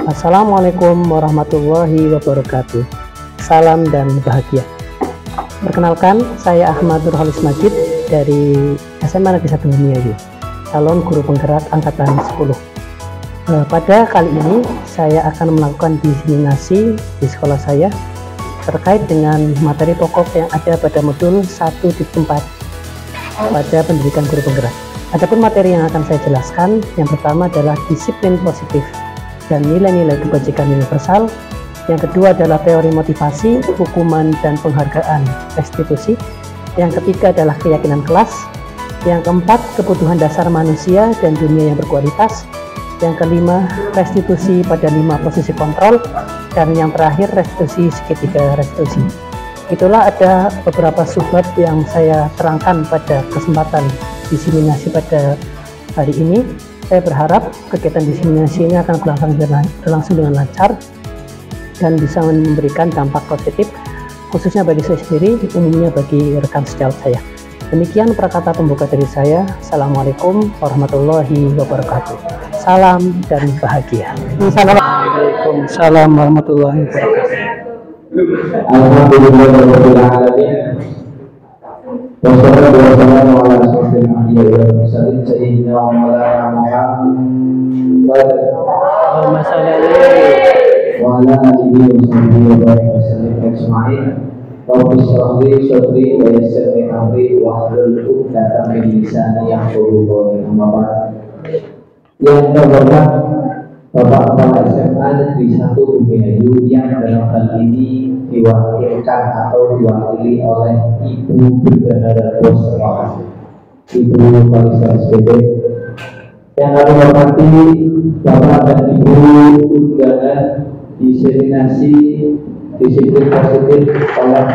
Assalamualaikum warahmatullahi wabarakatuh. Salam dan bahagia. Perkenalkan, saya Ahmad Nurholis Majid dari SMA Negeri 1 Bumiayu, calon guru penggerak angkatan 10. Pada kali ini saya akan melakukan diseminasi di sekolah saya terkait dengan materi pokok yang ada pada modul 1.4 pada pendidikan guru penggerak. Adapun materi yang akan saya jelaskan, yang pertama adalah disiplin positif dan nilai-nilai kebajikan universal. Yang kedua adalah teori motivasi, hukuman, dan penghargaan restitusi. Yang ketiga adalah keyakinan kelas. Yang keempat, kebutuhan dasar manusia dan dunia yang berkualitas. Yang kelima, restitusi pada 5 posisi kontrol. Dan yang terakhir, restitusi segitiga restitusi. Itulah ada beberapa subbab yang saya terangkan pada kesempatan diseminasi pada hari ini. Saya berharap kegiatan diseminasi ini akan berlangsung dengan lancar dan bisa memberikan dampak positif, khususnya bagi saya sendiri, umumnya bagi rekan sejawat saya. Demikian perkata pembuka dari saya. Assalamualaikum warahmatullahi wabarakatuh. Salam dan bahagia. Waalaikumsalam warahmatullahi wabarakatuh. Alhamdulillahirobbilalamin. Wassalamualaikum warahmatullahi wabarakatuh. Sayyidina Muhammad wa ala alihi wasallam ajma'in. Rabbi shrah li sadri wa yassir li amri wahlul 'uqdatam min lisani yafqahu qawli. Yang terhormat Bapak Kepala SMA Negeri 1 Bumiayu yang dalam hal ini diwakilkan atau diwakili oleh Ibu Bendahara Boswa, Ibu Kalista SPD. Yang kami hormati Bapak dan Ibu undangan diseminasi disiplin positif oleh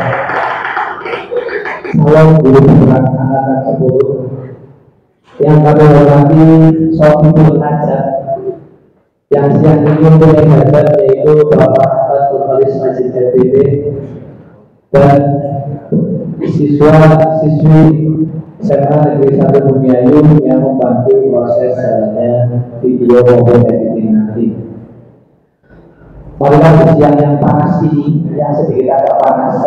calon guru penggerak angkatan 10. Yang kami hormati Sohibul Hajat yang siang ini mempunyai hajat, yaitu Bapak Ahmad Nurholis Majid LPD, dan siswa-siswi SMA Negeri 1 Bumiayu yang membantu proses jalannya video maupun editing nanti. Marilah siang yang panas ini, yang sedikit agak panas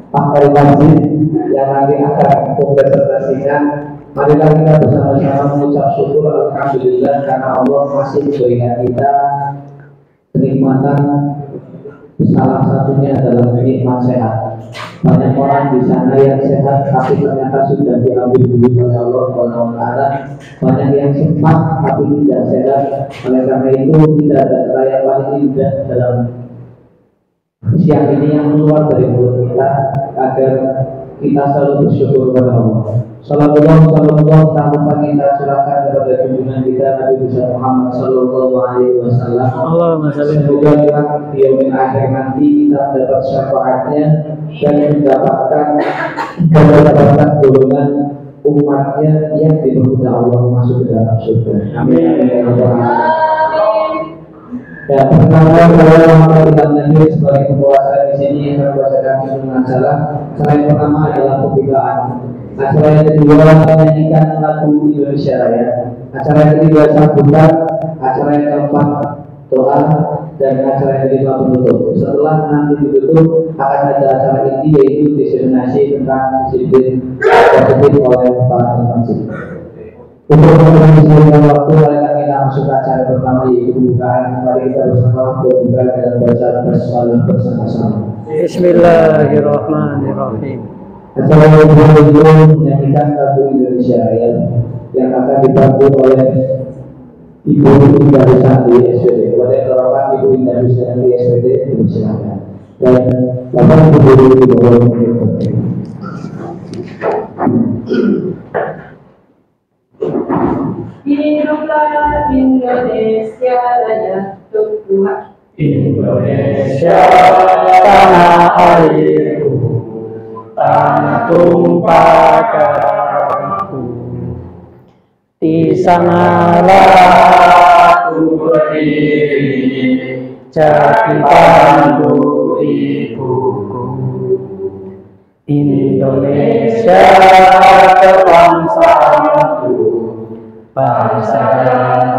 Pak Majid yang nanti akan mempresentasikan. Marilah kita bersama-sama mengucap syukur alhamdulillah karena Allah masih memberikan kita kenikmatan, salah satunya adalah nikmat sehat. Banyak orang di sana yang sehat tapi ternyata sudah diambil dulu oleh Allah Taala. Banyak yang sempat tapi tidak sehat. Oleh karena itu tidak ada cara yang paling indah dalam siang ini yang keluar dari mulut kita agar kita selalu bersyukur kepada Allah. Sallallahu ta'ala kita curahkan kepada junjungan kita Nabi besar Muhammad sallallahu alaihi wasallam. Semoga di yaumil akhir nanti kita mendapat syafaatnya dan mendapatkan golongan umatnya yang diberkati Allah masuk ke dalam surga. Amin. Ya, perkenalkan saya Muhammad Nabi sebagai pembawa di sini yang membacakan sunnah salam. Selain pertama adalah pembukaan. Acara yang kedua menyanyikan lagu Indonesia Raya. Acara yang ketiga sambutan. Acara yang keempat doa, dan acara yang kelima penutup. Setelah nanti ditutup akan ada acara inti yaitu diseminasi tentang disiplin positif oleh Pak Masjid. Untuk menghabiskan waktu, mereka kita masuk ke acara pertama yaitu pembukaan. Mari kita bersama berbuka dengan bacaan basmalah bersama-sama. Bismillahirrahmanirrahim. Acara yang menyanyikan lagu Indonesia Raya yang akan dibantu oleh Ibu Indah Husani SPD. Oleh Bapak Ibu Indah Husani SPD dipersilakan. Dan Bapak Ibu Guru di bawah mengikuti. Hiduplah Indonesia Raya, Tuhan. Indonesia tanah airku, tanah tumpah darahku. Di sanalah aku berdiri, jadi pandu ibuku. Indonesia kebangsaanku, bangsa dan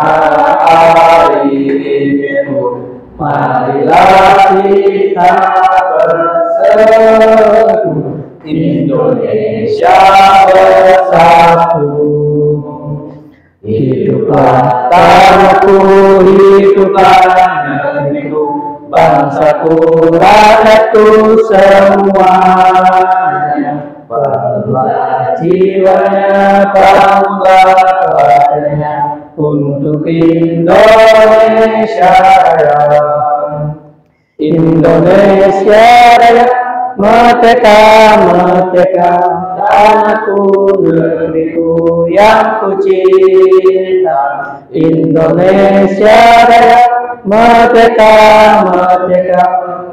tanah Indonesia bersatu. Hiduplah tanahku, hiduplah negeriku, bangsaku, rakyatku semuanya. Bangga jiwanya, bangga padanya, untuk Indonesia Raya. Indonesia Raya, merdeka, merdeka, tanahku, negeriku yang ku cinta. Indonesia Raya, merdeka, merdeka,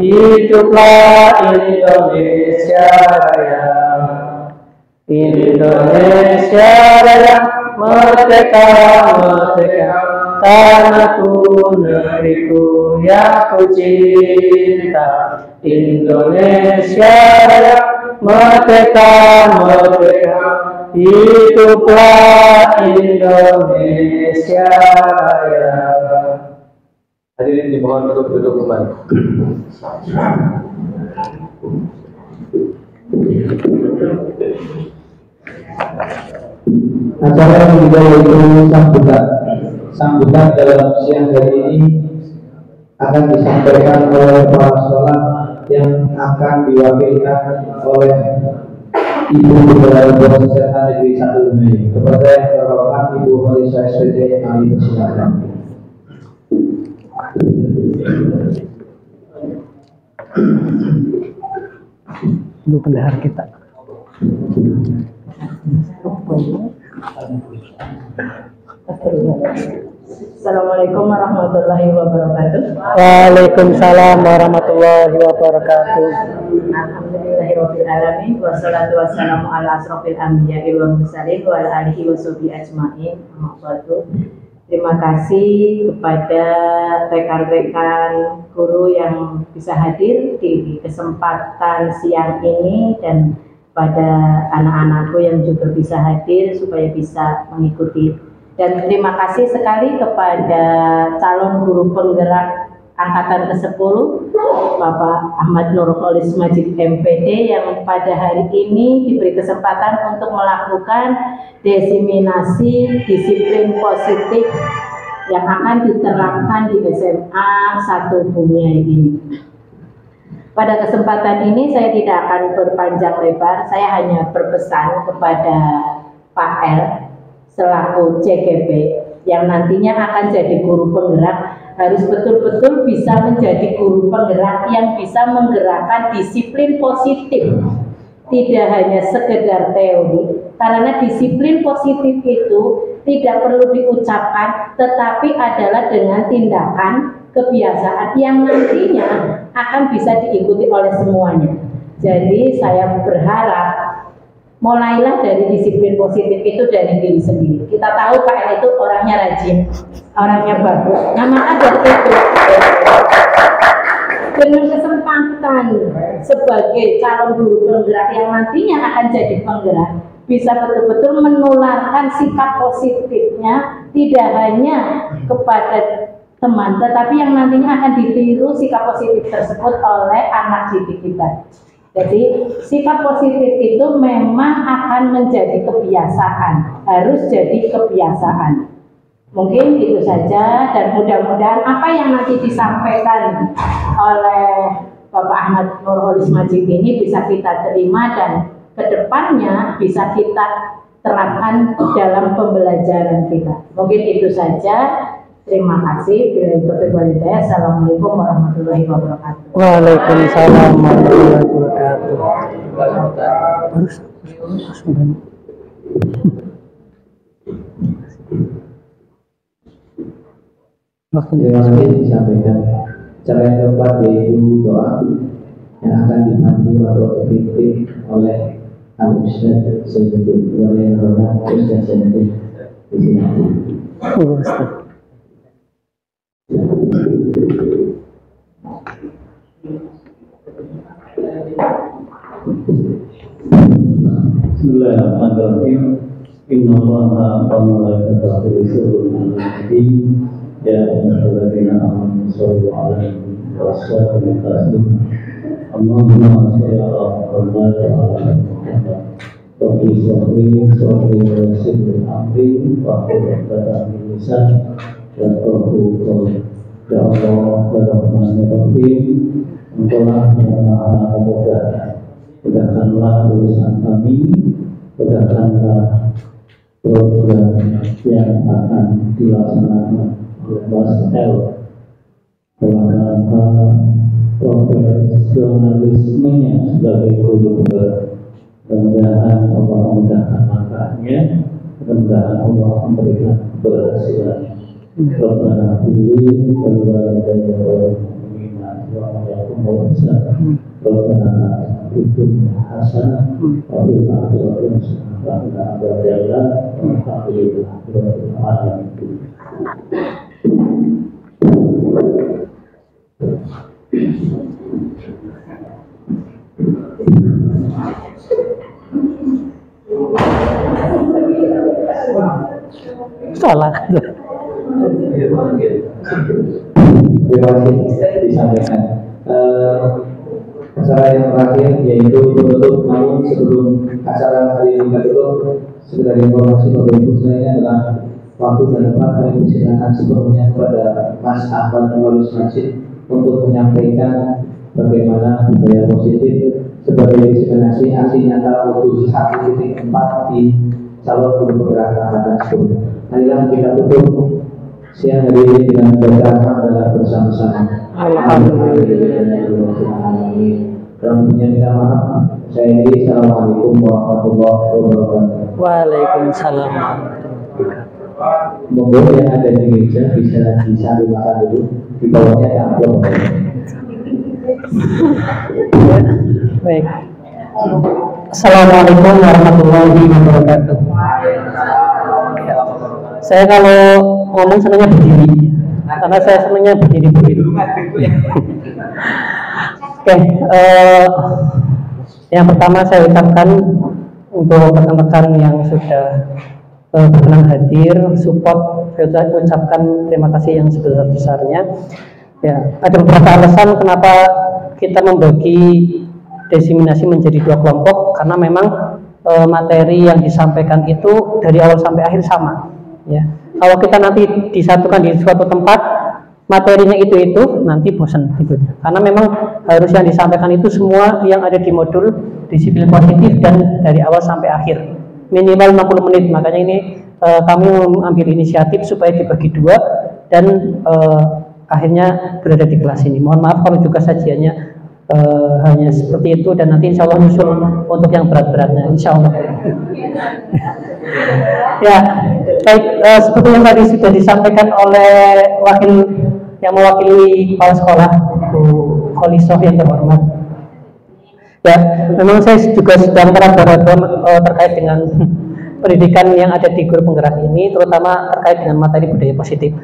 hiduplah Indonesia Raya. Indonesia Raya, merdeka, merdeka, tanahku, negeriku yang ku cinta. Indonesia Raya, merdeka, merdeka, hiduplah Indonesia Raya. Hadirin dimohon untuk duduk kembali. Acara yang juga yaitu sambutan dalam siang hari ini akan disampaikan oleh para sholat yang akan diwakilkan oleh Ibu Kepala Bosisata Negeri 1 Dumai. Kepada yang terhormat Ibu Holisah SPD, kami persilakan. Ibu pendahar kita. Assalamualaikum warahmatullahi wabarakatuh. Waalaikumsalam warahmatullahi wabarakatuh. Alhamdulillahirabbil alamin wassalatu wassalamu ala asrofil anbiya'i wal mursalin wa ala alihi washabihi ajmain. Terima kasih kepada rekan-rekan guru yang bisa hadir di kesempatan siang ini dan pada anak-anakku yang juga bisa hadir supaya bisa mengikuti. Dan terima kasih sekali kepada calon guru penggerak angkatan ke-10 Bapak Ahmad Nurholis Majid MPD yang pada hari ini diberi kesempatan untuk melakukan diseminasi disiplin positif yang akan diterapkan di SMA 1 Bumiayu ini. Pada kesempatan ini saya tidak akan berpanjang lebar, saya hanya berpesan kepada Pak L selaku CGP yang nantinya akan jadi guru penggerak harus betul-betul bisa menjadi guru penggerak yang bisa menggerakkan disiplin positif, tidak hanya sekedar teori, karena disiplin positif itu tidak perlu diucapkan tetapi adalah dengan tindakan kebiasaan yang nantinya akan bisa diikuti oleh semuanya. Jadi saya berharap mulailah dari disiplin positif itu dari diri sendiri. Kita tahu Pak El itu orangnya rajin, orangnya bagus. Nama ada itu. Dengan kesempatan sebagai calon guru penggerak yang nantinya akan jadi penggerak, bisa betul-betul menularkan sikap positifnya tidak hanya kepada teman, tetapi yang nantinya akan ditiru sikap positif tersebut oleh anak didik kita. Jadi sikap positif itu memang akan menjadi kebiasaan, harus jadi kebiasaan. Mungkin itu saja dan mudah-mudahan apa yang nanti disampaikan oleh Bapak Ahmad Nurholis Majid ini bisa kita terima dan kedepannya bisa kita terapkan dalam pembelajaran kita. Mungkin itu saja. Terima kasih. Assalamualaikum warahmatullahi wabarakatuh. Waalaikumsalam warahmatullahi wabarakatuh. Terima kasih disampaikan. Cara yang keempat yaitu doa yang akan dipandu atau dipimpin oleh Al-Ustaz Sayyiduddin oleh Roda Ustaz Sayyiduddin di sini. Bismillahirrahmanirrahim. Innallaha wa malaikatahu yusholluna 'alan nabi ya ayyuhalladzina amanu shollu 'alaihi wa sallimu taslima. Allahumma sholli ala Muhammad wa ala Muhammad. Rabbi sholli wa sallim amri wa qurratan min lisan dan qul ya Allah ya Rahmanir-Rahim. Engkaulah yang Maha Pemudahkan. Mudahkanlah urusan kami, mudahkanlah program yang akan dilaksanakan oleh Mas L dalam rangka profesionalismenya sebagai guru. Mudah-mudahan Allah memudahkan langkahnya, mudah-mudahan Allah memberikan keberhasilan. Rabbana pilih keluar dan jauh minat wa yakumul hasan. Rabbana itu hasan wa bil akhirati hasanah wa qina adzabannar. Alhamdulillah rabbil alamin. Salah. Terima kasih disampaikan. Acara yang terakhir yaitu penutup, namun sebelum acara hari ini ditutup, sekedar informasi Bapak Ibu saya adalah waktu dan tempat kami persilakan sepenuhnya kepada Mas Ahmad Nurholis Majid untuk menyampaikan bagaimana budaya positif sebagai diseminasi aksi nyata untuk 1.4 di calon guru penggerak angkatan 10. Marilah kita tutup siang hari ini dengan baca hamdalah bersama-sama. Alhamdulillah. Dalam minta maaf, saya ini Assalamualaikum warahmatullahi wabarakatuh. Waalaikumsalam. Monggo yang ada di meja bisa disampaikan dulu, di bawahnya ada amplop. Baik. Assalamualaikum warahmatullahi wabarakatuh. Saya kalau ngomong senangnya berdiri, karena saya senangnya berdiri. Oke, yang pertama saya ucapkan untuk rekan-rekan yang sudah berkenan hadir, support, saya ucapkan terima kasih yang sebesar-besarnya. Ya, ada beberapa alasan kenapa kita membagi diseminasi menjadi dua kelompok, karena memang materi yang disampaikan itu dari awal sampai akhir sama. Ya, kalau kita nanti disatukan di suatu tempat, materinya itu nanti bosan ikutnya, karena memang harus yang disampaikan itu semua yang ada di modul disiplin positif dan dari awal sampai akhir minimal 60 menit. Makanya ini kami mengambil inisiatif supaya dibagi dua dan akhirnya berada di kelas ini. Mohon maaf kalau juga sajiannya hanya seperti itu, dan nanti insya Allah nyusul untuk yang berat-beratnya insya Allah. Ya, baik, seperti yang tadi sudah disampaikan oleh wakil yang mewakili kepala sekolah, Bu Kholisoh yang terhormat. Ya, memang saya juga sedang meraba-raba terkait dengan pendidikan yang ada di guru penggerak ini, terutama terkait dengan materi budaya positif.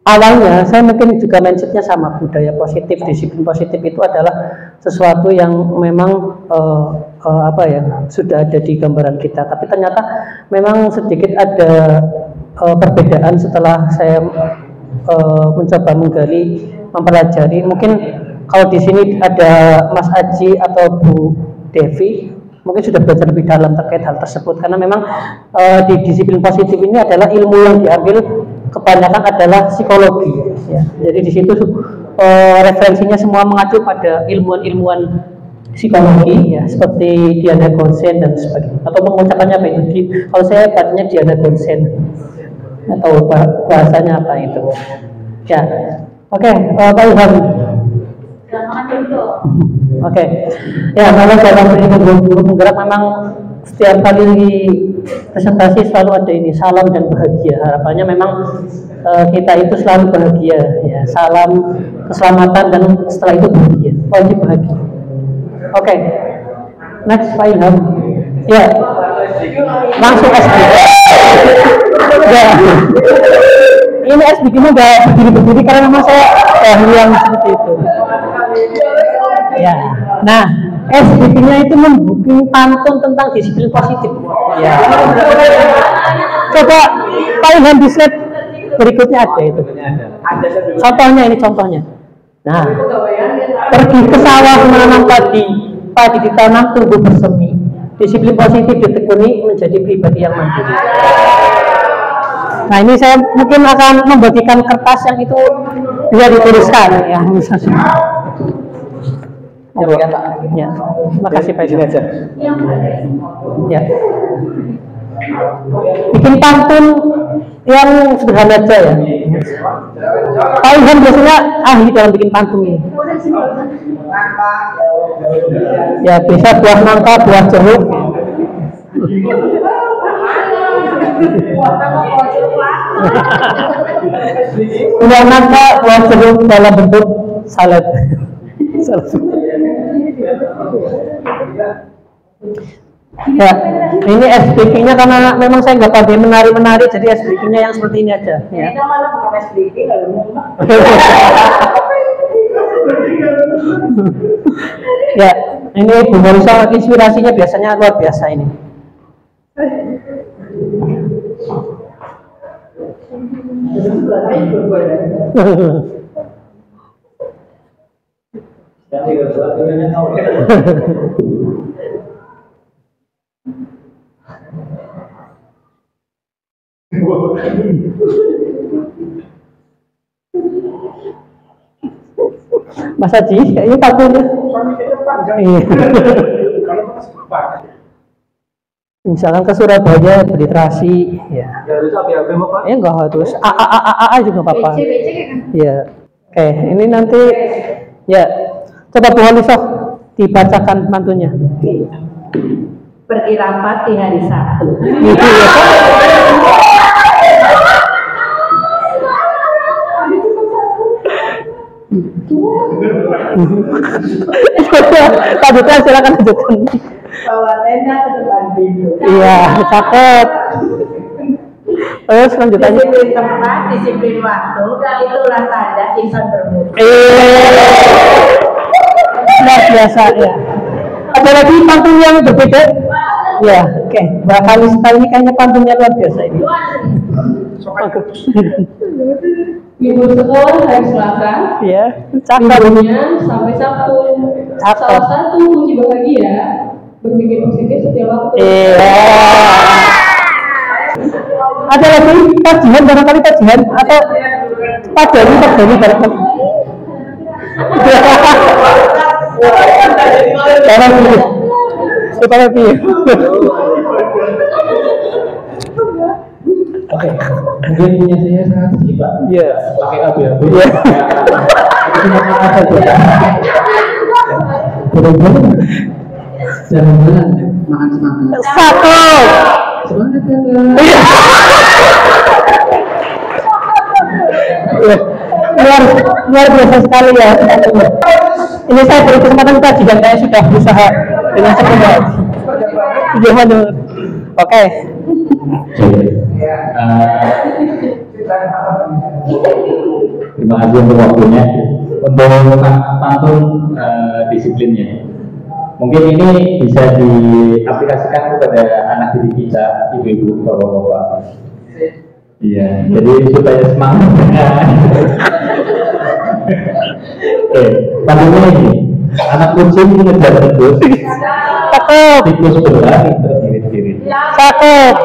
Awalnya saya mungkin juga mindsetnya sama, budaya positif, disiplin positif itu adalah sesuatu yang memang sudah ada di gambaran kita, tapi ternyata memang sedikit ada perbedaan setelah saya mencoba menggali, mempelajari. Mungkin kalau di sini ada Mas Aji atau Bu Devi, mungkin sudah belajar lebih dalam terkait hal tersebut, karena memang di disiplin positif ini adalah ilmu yang diambil kebanyakan adalah psikologi. Ya. Jadi di situ referensinya semua mengacu pada ilmuwan-ilmuwan psikologi, ya, seperti Diana Gonsen dan sebagainya. Atau pengucapannya apa itu? Kalau saya bacanya Diana Gonsen, atau bahasanya apa itu? Ya, oke, Pak Ilham. Oke, ya, kalau dalam guru penggerak memang setiap kali presentasi selalu ada ini, salam dan bahagia. Harapannya memang kita itu selalu bahagia, ya, salam keselamatan dan setelah itu bahagia, wajib bahagia. Oke, next Pak Ilham. Ya, langsung SBK. Ya, ini SBK-nya nggak berdiri-berdiri karena memang saya yang seperti itu. Ya, nah, SBK-nya itu membuat pantun tentang disiplin positif. Ya. Coba Pak Ilham di slide berikutnya ada itu. Contohnya ini contohnya. Nah, pergi ke sawah menanam padi, padi ditanam tumbuh bersemi. Disiplin positif ditekuni menjadi pribadi yang mandiri. Nah, ini saya mungkin akan membagikan kertas yang itu bisa dituliskan ya. Ya, makasih Pak. Ini aja. Ya. Bikin pantun yang sederhana aja ya. Pak Ilham biasanya ahli dalam bikin pantun ini. Ya, bisa buah nangka, buah jeruk. Buah nangka, buah jeruk dalam bentuk salad. Ya, ini SPK-nya karena memang saya nggak pandai menari, jadi SPK-nya yang seperti ini aja. Ya. Ini malah bukan SPK kalau Ya, ini Bu Marisa inspirasinya biasanya luar biasa ini. Mas Haji, ini pantunnya. Misalkan ke Surabaya beli terasi, ya. Ya enggak harus A juga apa-apa. Ya, oke. Ini nanti, ya. Coba Bu Halisah dibacakan pantunnya. pergi rapat di hari Sabtu. Lanjutkan, silakan lanjutkan. Bawa tenda ke depan pintu. Iya, cakep. Terus lanjutannya. Disiplin tempat, disiplin waktu, itulah tanda insan bermutu. Luar biasa ya. Ada lagi pantun yang berbeda? Ya, oke. Mbak Kalista ini kayaknya pantunnya luar biasa ini. Libur sekolah hari Selasa. Iya, cakep. Liburnya sampai Sabtu. Cakep. Salah satu kunci bahagia berpikir positif setiap waktu. Iya. Ada lagi kajian, barangkali kajian atau padani barangkali. Jangan dulu. Supaya lebih. Oke, mungkin punya saya sangat sedikit Pak. Iya. Pakai abu-abu. Iya. Jangan-jangan makan semangat. Satu. Semangat ya. Iya. Luar biasa sekali ya. Ini saya beri kesempatan tadi dan saya sudah berusaha dengan sepenuh hati. Gimana? Oke. Terima kasih untuk waktunya. Untuk pantun disiplinnya, mungkin ini bisa diaplikasikan kepada anak didik kita, ibu-ibu, bapak-bapak. Iya, jadi supaya semangat. Oke, pantunnya ini, anak kucing mengejar tikus, tikus berlari beririt-irit. Cakep.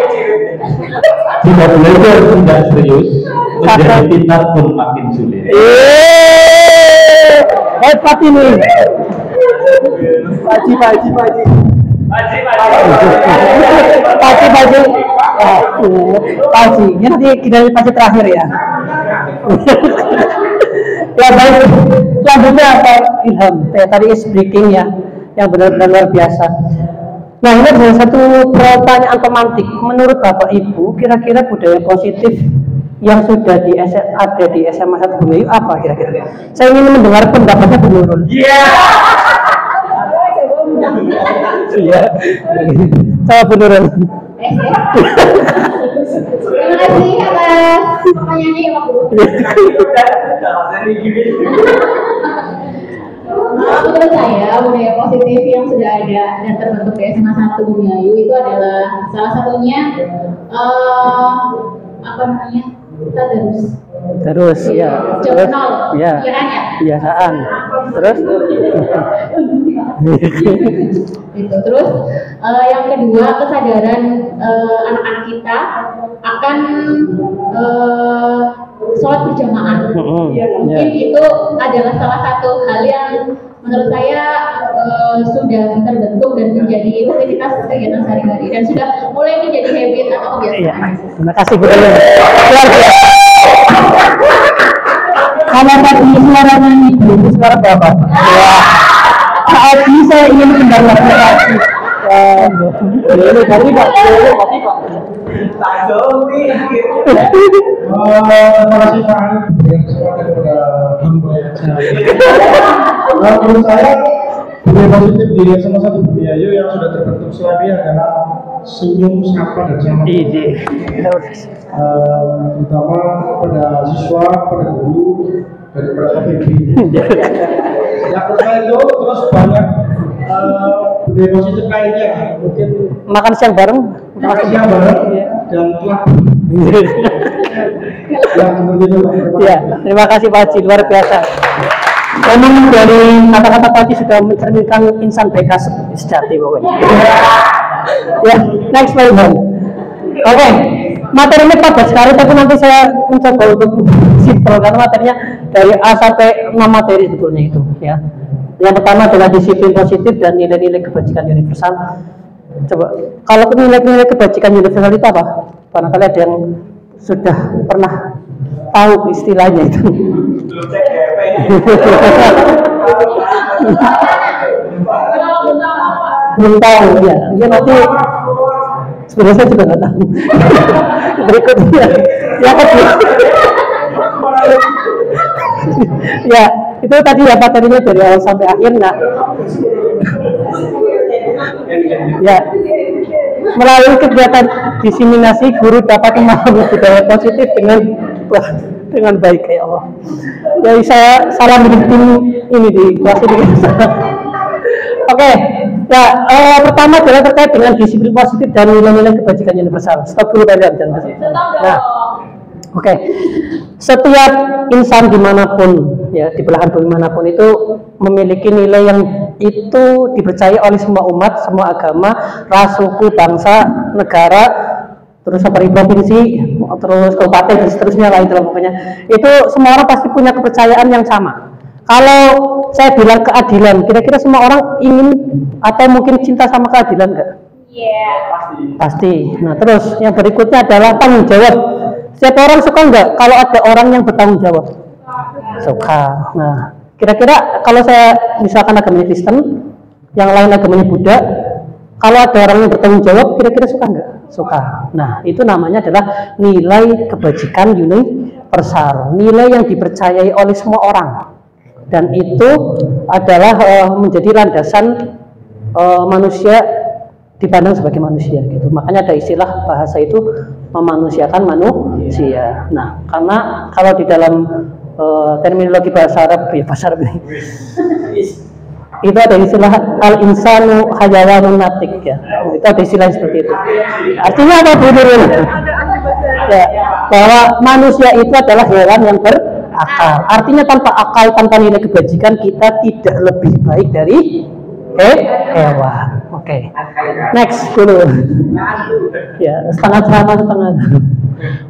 Jika belajar tidak serius, menjadi pintar pun makin sulit. Hebat ini. Paji. Ini nanti kita paji terakhir ya. Ya baik. Selanjutnya apa Ilham? Tadi is breaking ya, yang benar-benar luar biasa. Nah ini ada satu pertanyaan pemantik. Menurut Bapak Ibu, kira-kira budaya positif yang sudah ada di SMA 1 Bumiayu apa kira-kira? Saya ingin mendengar pendapatnya Bu Nurul. Iya. Saya Bu Nurul. Terima kasih atas pertanyaannya ya Pak Guru. Menurut saya budaya positif yang sudah ada dan terbentuk di SMA 1 Bumiayu itu adalah salah satunya apa namanya Terus ya. Terus ya. Kebiasaan. Terus Gitu. Terus yang kedua, kesadaran anak-anak kita akan sholat berjamaah. Mungkin itu adalah salah satu hal yang menurut saya sudah terbentuk dan menjadi rutinitas kegiatan sehari-hari dan sudah mulai menjadi habit atau kebiasaan. Terima kasih Bu Ellen. Kalau tadi suaranya itu suara berapa? Saat ini saya ingin mendengar lagi. Ini tadi Pak. Terima kasih Pak. Menurut saya budaya positif di salah satu budaya yang sudah terbentuk selama adalah senyum, sapa dan selamat. Terutama pada siswa, pada guru, dan pada KPB. Yang kedua itu terus banyak budaya positif lainnya, mungkin Makan siang bareng. dan telah Ya, terima kasih Pak Haji, luar biasa. Memang dari kata-kata Pak Haji sudah mencerminkan insan baik sejati pokoknya. Ya, next Pak Iwan. Oke, materinya padat sekali, tapi nanti saya mencoba untuk simpel karena materinya dari A sampai 6 materi sebetulnya itu. Ya, yang pertama adalah disiplin positif dan nilai-nilai kebajikan universal. Coba, kalau nilai-nilai kebajikan universal itu apa? Barangkali ada yang sudah pernah tahu istilahnya itu. Belum tahu ya. Ya nanti sebenarnya saya juga nggak tahu. Berikutnya, ya ya itu tadi ya materinya dari awal sampai akhir. Nah, ya melalui kegiatan diseminasi guru dapat memahami budaya positif dengan baik ya Allah. Jadi saya salah menghentikan ini di kelas ini. Oke, ya pertama adalah terkait dengan disiplin positif dan nilai-nilai kebajikan universal. Stop dulu kalian jangan. Nah, oke. Setiap insan dimanapun ya di belahan bumi manapun itu memiliki nilai yang itu dipercayai oleh semua umat, semua agama, ras, suku, bangsa, negara, terus seperti provinsi, terus kabupaten dan seterusnya lah itu pokoknya. Itu semua orang pasti punya kepercayaan yang sama. Kalau saya bilang keadilan, kira-kira semua orang ingin atau mungkin cinta sama keadilan enggak? Iya. Pasti. Nah terus yang berikutnya adalah tanggung jawab. Setiap orang suka enggak kalau ada orang yang bertanggung jawab? Suka. Nah kira-kira kalau saya misalkan agamanya Kristen, yang lain agamanya Buddha, kalau ada orang yang bertanggung jawab, kira-kira suka enggak? Suka. Nah itu namanya adalah nilai kebajikan universal, nilai yang dipercayai oleh semua orang. Dan itu adalah menjadi landasan manusia dipandang sebagai manusia gitu. Makanya ada istilah bahasa itu memanusiakan manusia. Nah, karena kalau di dalam terminologi bahasa Arab ya bahasa Arab ini itu ada istilah al-insanu hayawanun natik ya. Itu ada istilah seperti itu. Artinya apa Bu Nurul? Ya, bahwa manusia itu adalah hewan yang berakal. Artinya tanpa akal, tanpa nilai kebajikan kita tidak lebih baik dari hewan. Oke. Next dulu. Ya, setengah ceramah setengah.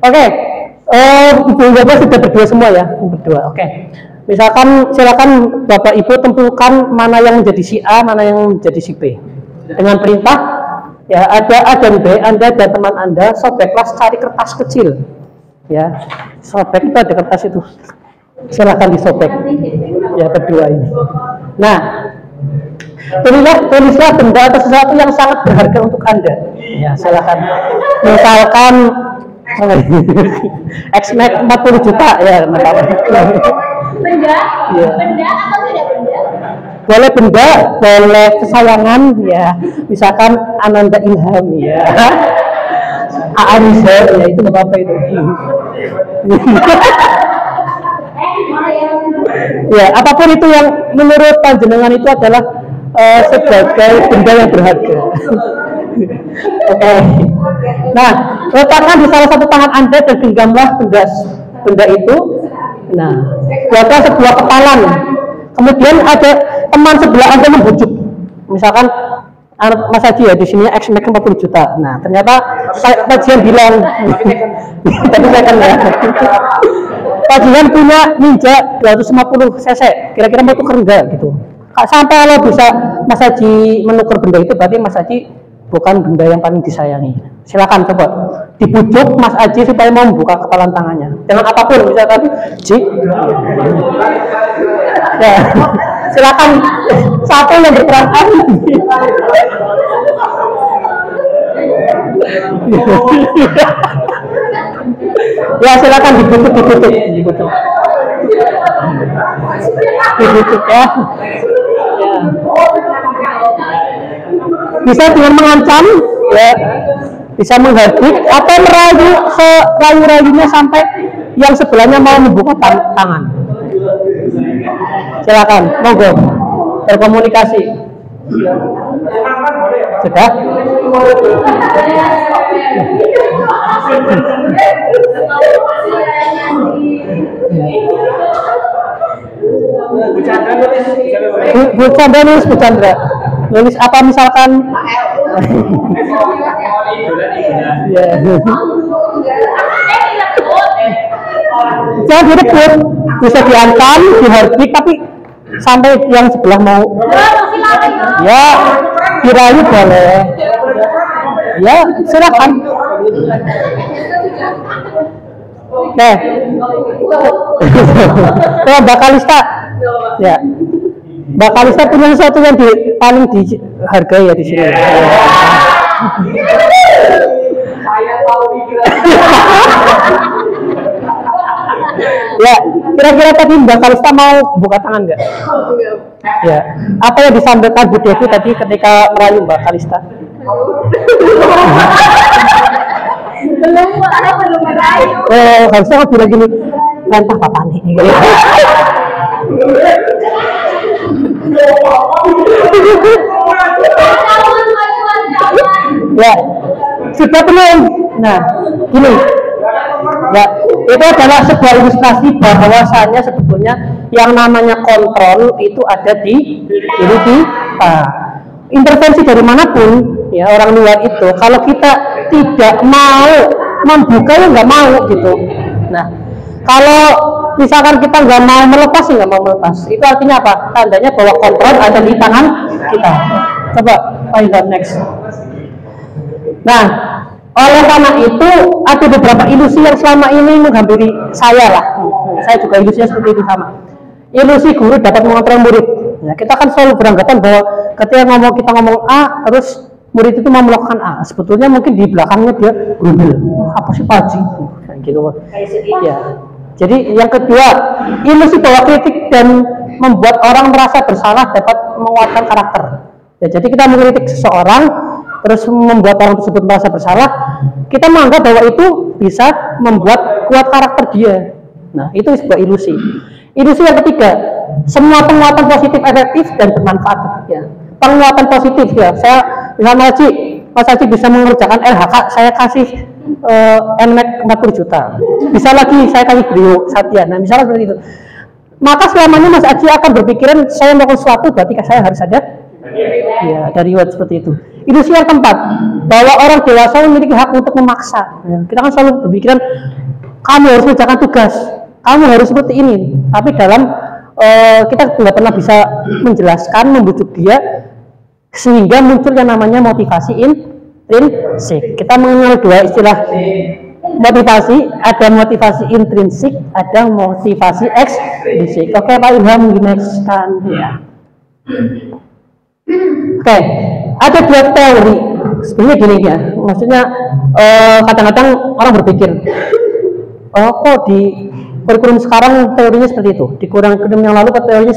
Oke. Ibu Bapak sudah berdua semua ya, berdua. Oke. Misalkan silakan Bapak Ibu tentukan mana yang menjadi si A, mana yang menjadi si B. Dengan perintah ya ada A dan B, Anda dan teman Anda sobeklah cari kertas kecil. Ya, sobek itu ada kertas itu. Silakan disobek. Ya berdua ini. Nah, tulislah benda atau sesuatu yang sangat berharga untuk Anda. Ya, silakan. Misalkan X-Max 40 juta ya, Benda? Ya. Benda atau tidak benda? Boleh benda, boleh kesayangan ya. Misalkan Ananda Ilham ya. Ariza ya itu apa itu. Ya, apapun itu yang menurut panjenengan itu adalah sebagai benda yang berharga. Oke. Nah, letakkan di salah satu tangan Anda dan genggamlah benda itu. Nah, buatlah sebuah kepalan. Kemudian ada teman sebelah Anda membujuk. Misalkan Mas Haji ya di sini X make 40 juta. Nah, ternyata kajian bilang tadi saya kan ya. Kajian punya Ninja 250 cc. Kira-kira mau tuker enggak gitu. Sampai kalau bisa Mas Haji menukar benda itu berarti Mas Haji bukan benda yang paling disayangi. Silakan coba dibujuk Mas Haji supaya mau membuka kepalan tangannya dengan apapun, misalkan Ji ya, silakan satu yang berperan ya silakan dibujuk ya. Bisa dengan mengancam ya, bisa menghardik atau merayu serayu-rayunya sampai yang sebelahnya mau membuka tangan. Silakan, monggo berkomunikasi. Sudah? Bu Chandra nulis apa misalkan? Jangan direbut, bisa diantam, dihardik, tapi sampai yang sebelah mau ya dirayu boleh ya, silakan. Nah, Mbak Kalista ya, Mbak Kalista punya sesuatu yang paling dihargai ya di sini. Ya, kira-kira tadi Mbak Kalista mau buka tangan nggak? Ya, apa yang disampaikan Bu Devi tadi ketika merayu Mbak Kalista? belum merayu. Harusnya aku bilang gini, lantah papa nih. Ya, sudah belum? Nah, gini. Ya, itu adalah sebuah ilustrasi bahwasannya sebetulnya yang namanya kontrol itu ada di diri kita. Intervensi dari manapun ya orang luar itu, kalau kita tidak mau membuka ya nggak mau gitu. Nah, kalau misalkan kita nggak mau melepas ya nggak mau melepas, itu artinya apa? Tandanya bahwa kontrol ada di tangan kita. Coba Pak next. Nah, oleh karena itu ada beberapa ilusi yang selama ini menghampiri saya lah. Saya juga ilusinya seperti itu sama. Ilusi guru dapat mengontrol murid. Nah, kita kan selalu beranggapan bahwa ketika kita ngomong A, terus murid itu mau melakukan A. Sebetulnya mungkin di belakangnya dia apa sih Pak Haji? Kayak gitu. Ya. Jadi yang kedua, ilusi bahwa kritik dan membuat orang merasa bersalah dapat menguatkan karakter. Ya, jadi kita mengkritik seseorang terus membuat orang tersebut merasa bersalah, kita menganggap bahwa itu bisa membuat kuat karakter dia. Nah, itu sebuah ilusi. Ilusi yang ketiga, semua penguatan positif efektif dan bermanfaat. Ya, penguatan positif ya. Saya misalnya Mas Haji bisa mengerjakan LHK, saya kasih NMAX 40 juta. Bisa lagi saya kasih Brio Satya. Nah, misalnya seperti itu. Maka selamanya Mas Haji akan berpikiran saya melakukan sesuatu berarti saya harus ada ya dari seperti itu. Ilusi yang keempat, bahwa orang dewasa memiliki hak untuk memaksa. Ya, kita kan selalu berpikiran kamu harus mengerjakan tugas, kamu harus seperti ini. Tapi dalam kita nggak pernah bisa menjelaskan, membujuk dia sehingga muncul yang namanya motivasi intrinsik. Kita mengenal dua istilah motivasi, ada motivasi intrinsik, ada motivasi ekstrinsik. Oke, Pak Ilham dinext-kan. Ya. Oke, ada dua teori. Sebenarnya gini ya, maksudnya kadang-kadang orang berpikir, kok di kurikulum sekarang teorinya seperti itu, di kurikulum yang lalu teorinya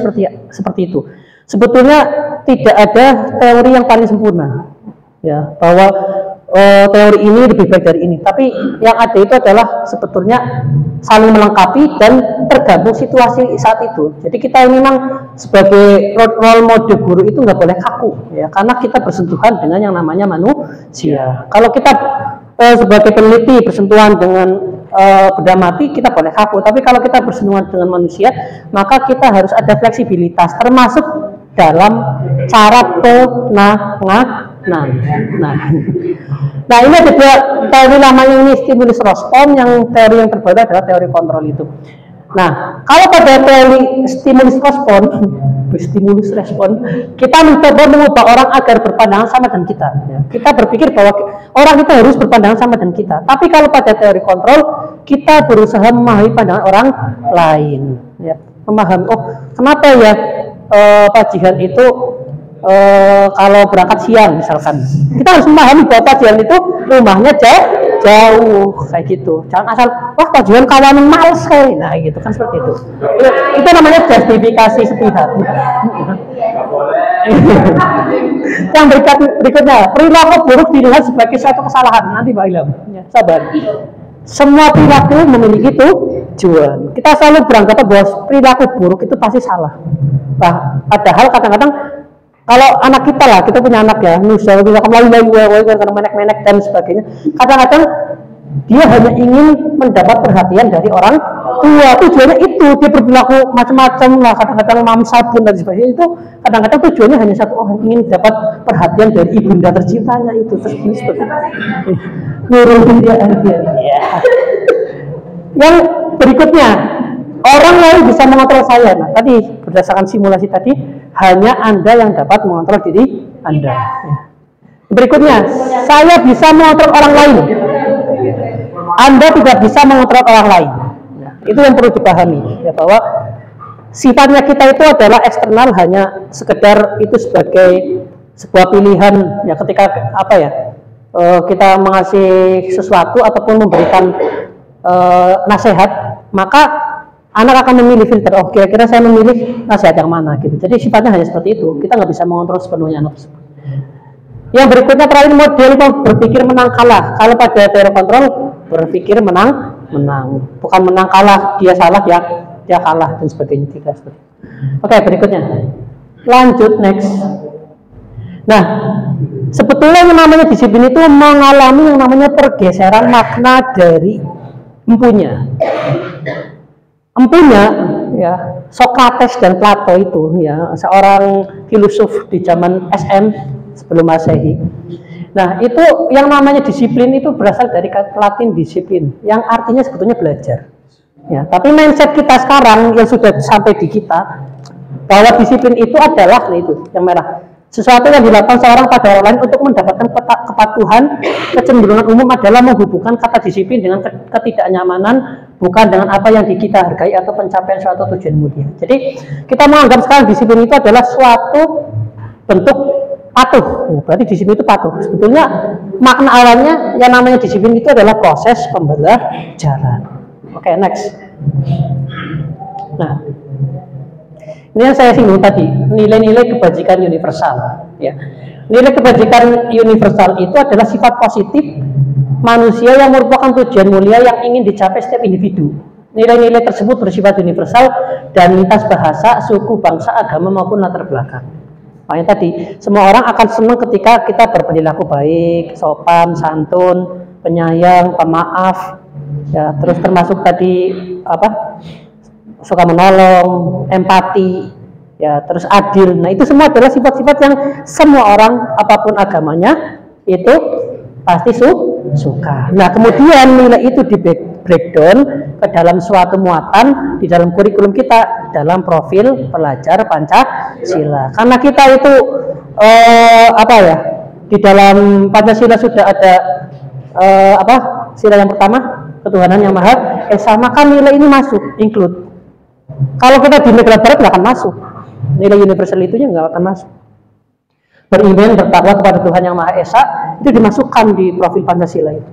seperti itu. Sebetulnya tidak ada teori yang paling sempurna, ya, bahwa teori ini lebih baik dari ini, tapi yang ada itu adalah sebetulnya saling melengkapi dan tergantung situasi saat itu. Jadi kita ini memang sebagai role model guru itu nggak boleh kaku ya, karena kita bersentuhan dengan yang namanya manusia. Kalau kita sebagai peneliti bersentuhan dengan benda mati, kita boleh kaku, tapi kalau kita bersentuhan dengan manusia, maka kita harus ada fleksibilitas, termasuk dalam cara penanganan. Nah, ini ada dua teori namanya ini stimulus respon, yang teori yang terbaru adalah teori kontrol itu. Nah, kalau pada teori stimulus respon, kita mencoba mengubah orang agar berpandangan sama dengan kita. Ya. Kita berpikir bahwa orang itu harus berpandangan sama dengan kita. Tapi kalau pada teori kontrol, kita berusaha memahami pandangan orang lain. Ya. Memahami, oh kenapa ya Pak Jihan itu kalau berangkat siang misalkan, kita harus memahami bahwa Pak Jihan itu rumahnya jauh kayak gitu. Jangan asal wah Pak Jihan kawanan males kayak, nah gitu kan, seperti itu. Itu namanya justifikasi sepihak. Yang berikutnya, perilaku buruk dilihat sebagai suatu kesalahan. Nanti Pak Ilham, ya, sabar. Semua perilaku memiliki tujuan. Kita selalu beranggapan bahwa perilaku buruk itu pasti salah. Padahal kadang-kadang kalau anak kita lah, kita punya anak ya, nusa, menek-menek dan sebagainya. Kadang-kadang dia hanya ingin mendapat perhatian dari orang tua. Tujuannya itu, dia berperilaku macam-macam lah, kadang-kadang mamsa pun dan sebagainya. Itu kadang-kadang tujuannya hanya satu, oh ingin dapat perhatian dari ibunda tercintanya itu. Terus ini seperti nurutin dia. Yang berikutnya, orang lain bisa mengontrol saya. Nah, tadi berdasarkan simulasi tadi, hanya Anda yang dapat mengontrol diri Anda. Berikutnya, saya bisa mengontrol orang lain. Anda tidak bisa mengontrol orang lain. Nah, itu yang perlu dipahami, ya, bahwa sifatnya kita itu adalah eksternal, hanya sekedar itu sebagai sebuah pilihan. Ya, ketika kita mengasih sesuatu ataupun memberikan nasihat, maka anak akan memilih filter. Oh, kira-kira saya memilih nasihat yang mana gitu. Jadi sifatnya hanya seperti itu. Kita nggak bisa mengontrol sepenuhnya anak tersebut. Yang berikutnya, terakhir, model berpikir menang kalah. Kalau pada teori kontrol, berpikir menang, bukan menang kalah, dia salah dia kalah dan sebagainya. Tidak seperti itu. Oke, berikutnya. Lanjut, next. Nah, sebetulnya yang namanya disiplin itu mengalami yang namanya pergeseran makna dari empunya, ya, Sokrates dan Plato itu, ya, seorang filosof di zaman SM sebelum Masehi. Nah, itu yang namanya disiplin itu berasal dari kata Latin disiplin, yang artinya sebetulnya belajar. Ya, tapi mindset kita sekarang yang sudah sampai di kita, bahwa disiplin itu adalah, nah itu yang merah, sesuatu yang dilakukan seorang pada orang lain untuk mendapatkan kepatuhan. Kecenderungan umum adalah menghubungkan kata disiplin dengan ketidaknyamanan, bukan dengan apa yang kita hargai atau pencapaian suatu tujuan mulia. Jadi kita menganggap sekarang disiplin itu adalah suatu bentuk patuh. Berarti disiplin itu patuh. Sebetulnya makna awalnya yang namanya disiplin itu adalah proses pembelajaran. Oke, next. Nah, ini yang saya singgung tadi, nilai-nilai kebajikan universal. Ya. Nilai kebajikan universal itu adalah sifat positif manusia yang merupakan tujuan mulia yang ingin dicapai setiap individu. Nilai-nilai tersebut bersifat universal dan lintas bahasa, suku, bangsa, agama maupun latar belakang. Makanya tadi, semua orang akan senang ketika kita berperilaku baik, sopan, santun, penyayang, pemaaf, ya, terus termasuk tadi suka menolong, empati, ya, terus adil. Nah, itu semua adalah sifat-sifat yang semua orang apapun agamanya itu pasti suka. Nah, kemudian nilai itu di breakdown ke dalam suatu muatan di dalam kurikulum kita dalam profil pelajar Pancasila. Karena kita itu di dalam Pancasila sudah ada sila yang pertama, ketuhanan yang Maha Esa, maka nilai ini masuk, include. Kalau kita di negara barat nggak akan masuk, nilai universal itu nggak akan masuk. Beriman, bertakwa kepada Tuhan yang Maha Esa itu dimasukkan di profil Pancasila itu.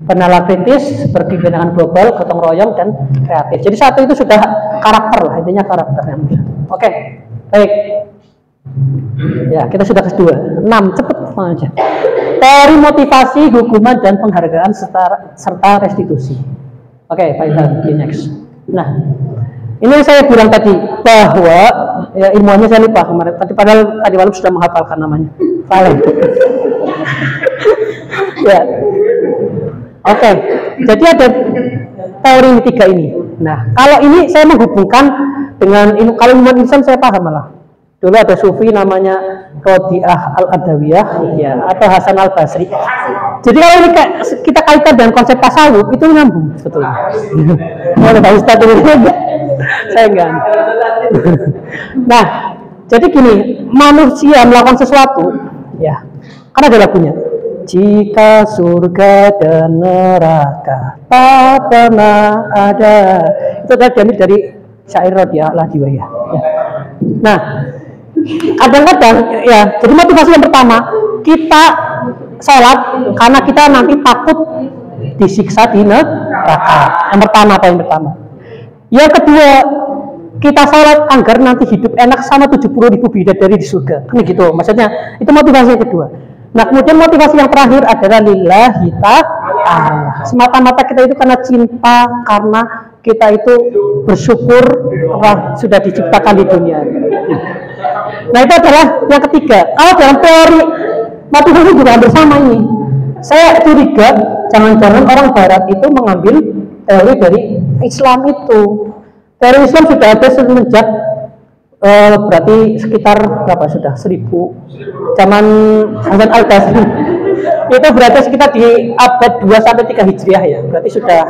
Bernalar kritis, berkepentingan global, gotong royong, dan kreatif. Jadi satu itu sudah karakter lah, intinya karakter. Oke, baik. Ya, kita sudah ke-2. 6, cepet aja. teori motivasi, hukuman dan penghargaan serta restitusi. Oke, Pak Ilham, next. Nah, ini yang saya bilang tadi bahwa ya, ilmuannya saya lupa kemarin. Padahal tadi malam sudah menghafalkan namanya. Valen. Ya. Oke. Jadi ada teori tiga ini. Nah, kalau ini saya menghubungkan dengan kalau ilmu insan saya paham malah. Dulu ada sufi namanya Rodiah Al-Adawiyah ya, atau Hasan Al-Basri. Jadi kalau ini kita kaitkan dengan konsep tasawuf itu nyambung sebetulnya. Kalau Pak Ustaz ini enggak, saya enggak. Nah, jadi gini, manusia melakukan sesuatu ya, kan ada lagunya. Jika surga dan neraka tak pernah ada, itu diambil dari syair Rodiah Al-Adawiyah. Ya. Nah, kadang-kadang ya, jadi motivasi yang pertama kita sholat karena kita nanti takut disiksa di neraka. Yang pertama. Yang kedua, kita sholat agar nanti hidup enak sama 70.000 bidadari di surga. Ini gitu, maksudnya itu motivasi yang kedua. Nah, kemudian motivasi yang terakhir adalah lillahi ta'ala. Semata-mata kita itu karena cinta, karena kita itu bersyukur sudah diciptakan di dunia. Nah, itu adalah yang ketiga. Kalau dalam teori motivasi juga hampir sama ini. Saya curiga jangan-jangan orang Barat itu mengambil teori dari Islam itu. Teori Islam sudah ada semenjak berarti sekitar berapa sudah 1000 zaman Hasan Al-Basri. Itu berarti sekitar di abad 2 sampai 3 Hijriah ya. Berarti sudah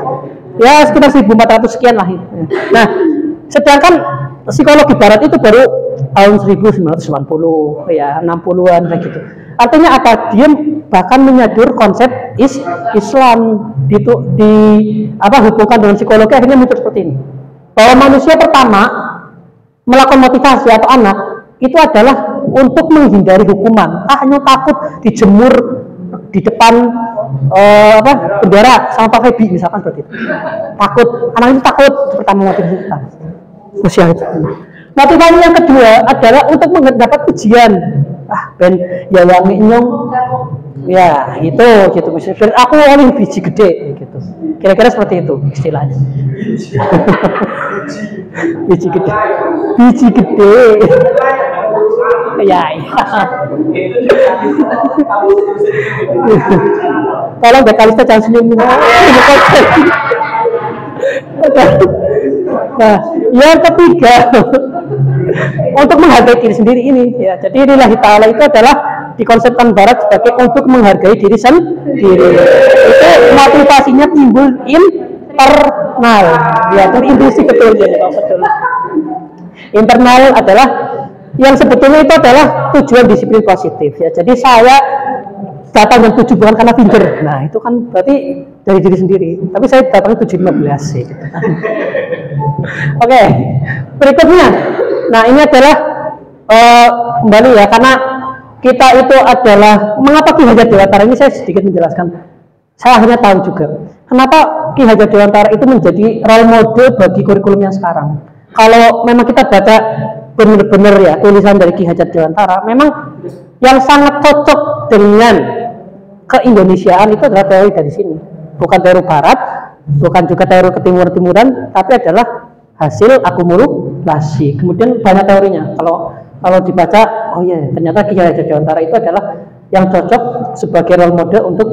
ya sekitar 1400 sekian lah. Nah, sedangkan psikologi Barat itu baru tahun 1990 ya, 60-an kayak gitu. Artinya apa? Dia bahkan menyadur konsep Islam hubungkan dengan psikologi, akhirnya muncul seperti ini. Bahwa manusia pertama melakukan motivasi atau anak itu adalah untuk menghindari hukuman. Hanya takut dijemur di depan bendera sama Pak Febi misalkan seperti itu. Takut, anak itu takut pertama motivasi usia itu. Motivasi yang kedua adalah untuk mendapat ujian. Ben ya wangi nyong. Ya, gitu misalnya aku oleh biji gede gitu. Kira-kira seperti itu istilahnya. Biji gede. Ya. Tolong deh Kalista jangan senyum. Nah, yang ketiga untuk menghargai diri sendiri ini ya. Jadi lillahi ta'ala itu adalah dikonsepkan Barat sebagai untuk menghargai diri sendiri. Itu motivasinya timbul internal ya, itu intuisi betul ya, betul. Internal adalah yang sebetulnya itu adalah tujuan disiplin positif ya. Jadi saya datang jam 7 bukan karena pinter. Nah, itu kan berarti dari diri sendiri. Tapi saya datangnya 7.15 gitu. Oke, berikutnya. Nah, ini adalah kembali ya, karena kita itu adalah mengapa Ki Hajar Dewantara ini saya sedikit menjelaskan. Saya akhirnya tahu juga kenapa Ki Hajar Dewantara itu menjadi role model bagi kurikulum yang sekarang. Kalau memang kita baca benar-benar ya tulisan dari Ki Hajar Dewantara, memang yang sangat cocok dengan keindonesiaan itu adalah teori dari sini, bukan teori Barat, bukan juga teori ketimuran, tapi adalah hasil akumulasi. Kemudian banyak teorinya. Kalau dibaca, oh iya, ternyata Ki Hajar Dewantara itu adalah yang cocok sebagai role model untuk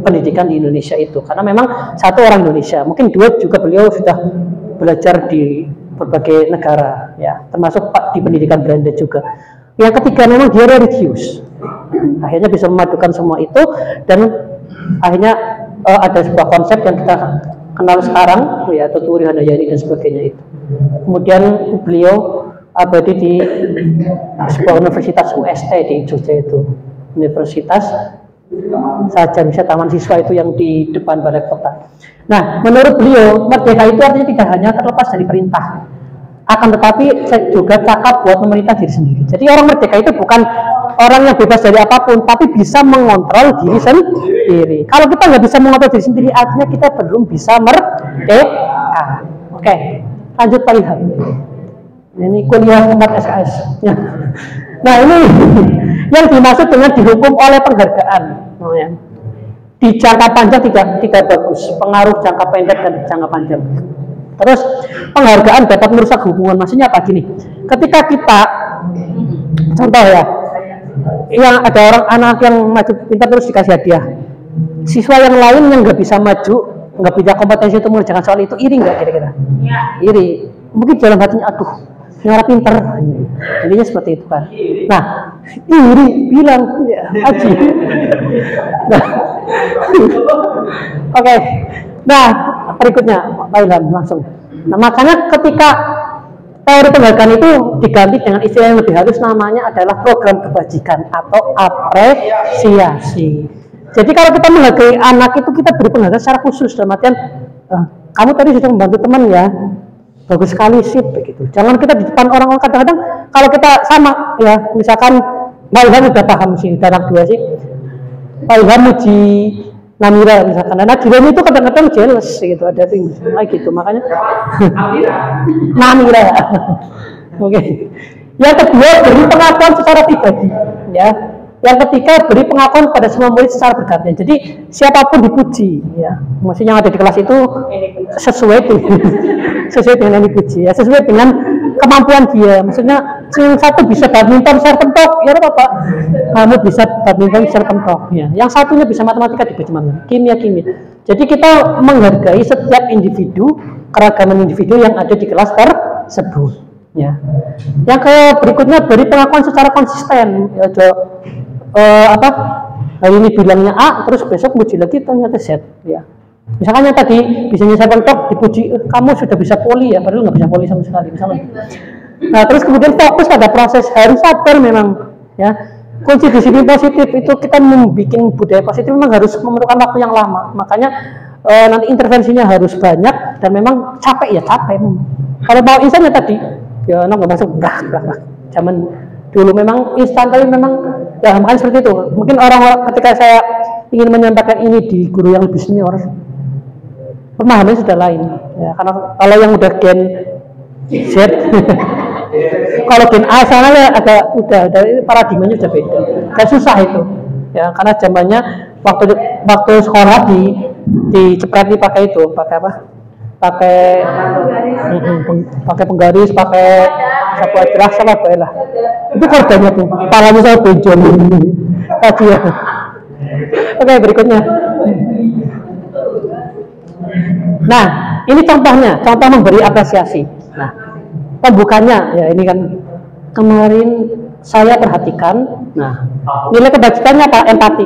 pendidikan di Indonesia itu, karena memang satu orang Indonesia, mungkin dua juga beliau sudah belajar di berbagai negara, ya, termasuk di pendidikan Belanda juga. Yang ketiga memang dia religius, akhirnya bisa memadukan semua itu dan akhirnya ada sebuah konsep yang kita kenal sekarang, ya, Tuturi Handayani dan sebagainya itu. Kemudian beliau abadi di sebuah universitas UST di Jogja itu, Universitas Sarjana Taman Siswa itu yang di depan balai kota. Nah, menurut beliau merdeka itu artinya tidak hanya terlepas dari perintah, akan tetapi juga cakap buat memerintah diri sendiri. Jadi orang merdeka itu bukan orang yang bebas dari apapun, tapi bisa mengontrol diri sendiri. Kalau kita nggak bisa mengontrol diri sendiri, artinya kita belum bisa merdeka. Oke, lanjut Pak Ilham. Ini kuliah 4 SKS. Nah, Yang dimaksud dengan dihukum oleh penghargaan. Di jangka panjang tidak bagus, pengaruh jangka pendek dan jangka panjang. Terus penghargaan dapat merusak hubungan. Maksudnya apa gini? Ketika kita, contoh ya, yang ada orang anak yang maju pintar terus dikasih hadiah, siswa yang lain yang nggak bisa maju, nggak punya kompetensi untuk mengerjakan soal itu, iri nggak kira-kira? Ya. Iri. Mungkin dalam hatinya, aduh, ini orang pintar. Intinya seperti itu kan. Nah, iri bilang, haji. Nah, oke. Nah, berikutnya, Pak Ilham langsung. Nah, makanya ketika teori penghargaan itu diganti dengan istilah yang lebih halus, namanya adalah program kebajikan atau apresiasi. Jadi kalau kita menghargai anak itu, kita beri penghargaan secara khusus, dalam artian kamu tadi sudah membantu teman ya, bagus sekali sih begitu. Jangan kita di depan orang-orang, kadang-kadang kalau kita sama ya, misalkan Pak Ilham sudah paham sih, anak dua sih, Pak Ilham muji Namira misalkan, nah Namira itu kadang-kadang jealous gitu, ada thing gitu, makanya Namira. Oke. Yang kedua, beri pengakuan secara pribadi, ya. Yang ketiga, beri pengakuan pada semua murid secara bergantian. Jadi siapapun dipuji, ya. Maksudnya yang ada di kelas itu sesuai dengan dipuji, ya, sesuai dengan kemampuan dia. Maksudnya yang satu bisa badminton share pentok, ya Bapak. Kamu bisa badminton share pentok, ya. Yang satunya bisa matematika dipuji kimia. Jadi kita menghargai setiap individu, keragaman individu yang ada di kelas tersebut, ya. Yang berikutnya, beri pengakuan secara konsisten, ya, hari ini bilangnya A, terus besok muji lagi ternyata Z, ya. Misalkan yang tadi bisa nyesal pentok dipuji, kamu sudah bisa poli ya, padahal nggak bisa poli sama sekali, misalnya. Nah, terus kemudian fokus pada proses, harus sabar memang, ya. Kunci disiplin positif itu kita membuat budaya positif memang harus memerlukan waktu yang lama, makanya nanti intervensinya harus banyak dan memang capek. Kalau mau instan ya tadi, ya nggak masuk, zaman dulu memang instan, tapi memang ya makanya seperti itu. Mungkin orang-orang ketika saya ingin menyampaikan ini di guru yang lebih senior, pemahamannya sudah lain, ya, karena kalau yang udah gen Z kalau gen A sana ya udah paradigmanya sudah beda, kan susah itu, ya, karena zamannya waktu sekolah dicepat dipakai itu, pakai apa? Pakai penggaris, pakai sapu aja salah lah. Itu korbannya tuh, tangannya saya benjol tadi ya. Oke, berikutnya. Nah, ini contoh memberi apresiasi. Nah, pembukanya ya ini kan kemarin saya perhatikan. Nah, nilai kebajikannya apa? Empati.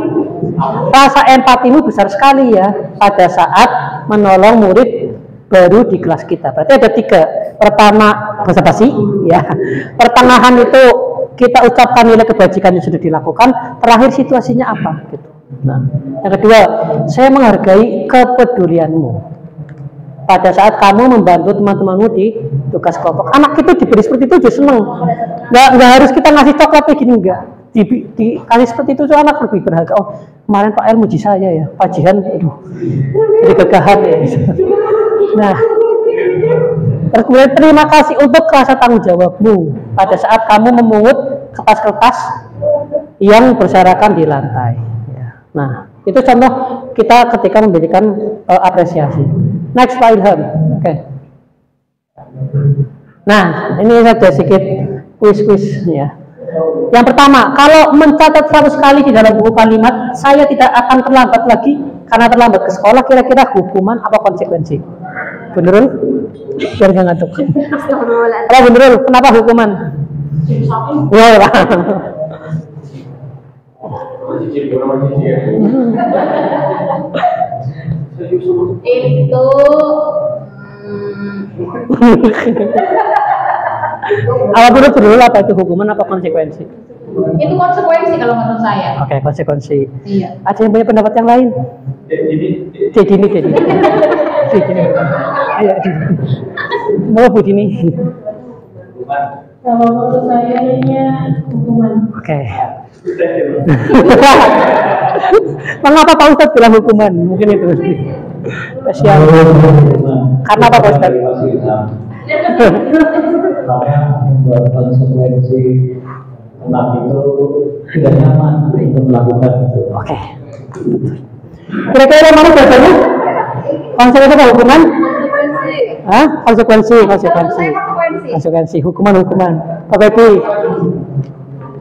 Rasa empatimu besar sekali ya pada saat menolong murid baru di kelas kita. Berarti ada 3. Pertama, basa-basi, ya. Pertengahan itu kita ucapkan nilai kebajikan yang sudah dilakukan. Terakhir situasinya apa? Gitu. Nah, yang kedua, saya menghargai kepedulianmu pada saat kamu membantu teman-temanmu di tugas kelompok. Anak itu diberi seperti itu juga seneng. Nggak harus kita ngasih coklat kayak gini, enggak. Dikasih seperti itu anak lebih berharga. Oh, kemarin Pak El muji saya ya, Pak Jihan, aduh, jadi gagahan ya. Nah, terus kemudian terima kasih untuk rasa tanggung jawabmu pada saat kamu memungut kertas-kertas yang berserakan di lantai. Nah, itu contoh kita ketika memberikan apresiasi. Next, Pak Ilham. Oke. Nah, ini ada sedikit kuis-kuis ya. Yang pertama, kalau mencatat 100 kali di dalam buku kalimat, saya tidak akan terlambat lagi karena terlambat ke sekolah, kira-kira hukuman apa konsekuensi? Benerul? Biar nggak ngantuk. Kalau benerul, kenapa hukuman? Ya, lah. Itu Apa benerul apa itu hukuman apa konsekuensi? Itu konsekuensi kalau menurut saya. Oke, konsekuensi. Iya. Ada yang punya pendapat yang lain? Dini. Ayo, Dini. Mau Bu Dini? Kalau menurut saya kayaknya hukuman. Oke. Mengapa Pak Ustadz bilang hukuman? Mungkin itu. Kasihan. Karena apa Pak Ustadz? Karena membuat konsekuensi anak itu tidak nyaman untuk melakukan itu. Oke. Kira-kira mana jawabannya? Konsekuensi apa hukuman? Hah? Konsekuensi. Hukuman. Pak Bepi.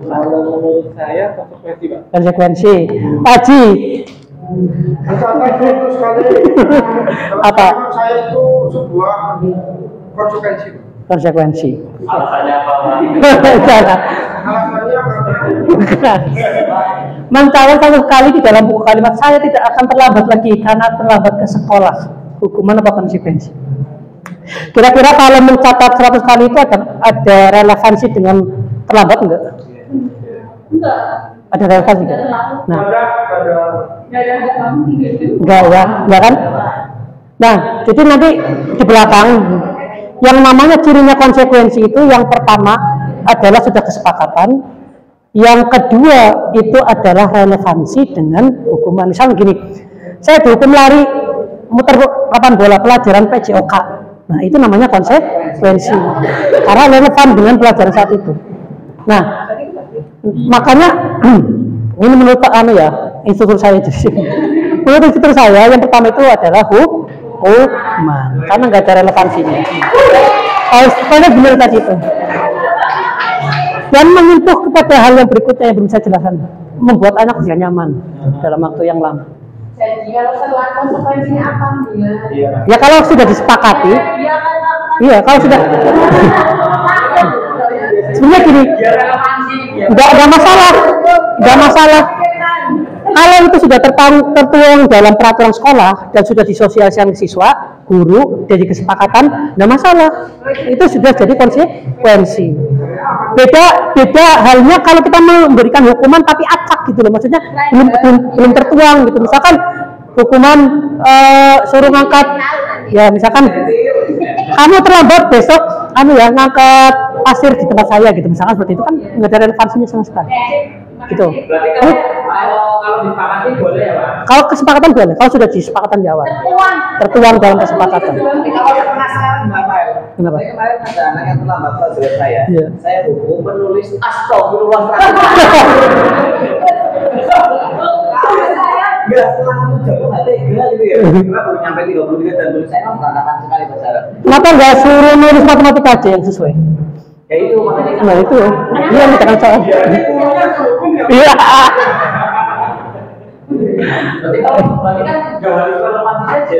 Kalau menurut saya konsekuensi, Pak. Konsekuensi. Pak Haji. Konsekuensi itu sekali. Apa? Saya itu sebuah konsekuensi. Konsekuensi. Alasannya apa, Pak? Alasannya Mencalon satu kali di dalam buku kalimat saya tidak akan terlambat lagi karena terlambat ke sekolah. Hukuman apa konsekuensi? Kira-kira kalau mencatat 100 kali itu ada relevansi dengan terlambat enggak? Enggak. Ada relevansi enggak? Nah, enggak kan? Nah, jadi nanti di belakang yang namanya cirinya konsekuensi itu yang pertama adalah sudah kesepakatan, yang kedua itu adalah relevansi dengan hukuman. Misalnya gini, saya dihukum lari muter papan bola pelajaran PJOK. Nah, itu namanya konsekuensi karena relevan dengan pelajaran saat itu. Nah, makanya ini menurut instruktur saya itu. Menurut instruktur saya yang pertama itu adalah hukuman karena nggak ada relevansinya. Pokoknya benar tadi itu. Dan menyentuh kepada hal yang berikutnya yang belum saya jelaskan, membuat anak tidak nyaman dalam waktu yang lama. Jadi kalau setelah konsekuensinya apa? Ya kalau sudah disepakati, iya kalau sudah. Sebenarnya gini, nggak masalah. Kalau itu sudah tertuang dalam peraturan sekolah dan sudah disosialisasikan siswa, guru, jadi kesepakatan, nggak masalah. Itu sudah jadi konsekuensi. Beda halnya kalau kita memberikan hukuman tapi acak gitu loh, maksudnya belum tertuang gitu. Misalkan hukuman suruh ngangkat, ya misalkan kamu terlambat besok, ngangkat pasir di tempat saya gitu, misalkan seperti itu kan nggak ada relevansinya sama sekali. Gitu. Berarti kalau disepakati boleh ya, Pak? Kalau kesepakatan boleh, kalau sudah disepakatan di awal. Tertuang dalam kesepakatan. Kalau yang penasaran Bapak ya. Kenapa? Saya kemarin ada anak yang terlambat pelajaran saya. Iya. Saya hukum menulis astagfirullahaladzim. Enggak, setelah satu jam nggak tega gitu ya. Karena baru nyampe 33 dan tulis saya berantakan sekali bahasa Arab. Kenapa nggak suruh nulis matematika aja yang sesuai? Ya itu makanya. Nah itu, iya jangan soal. Iya. Berarti kan nggak harus relevansi saja.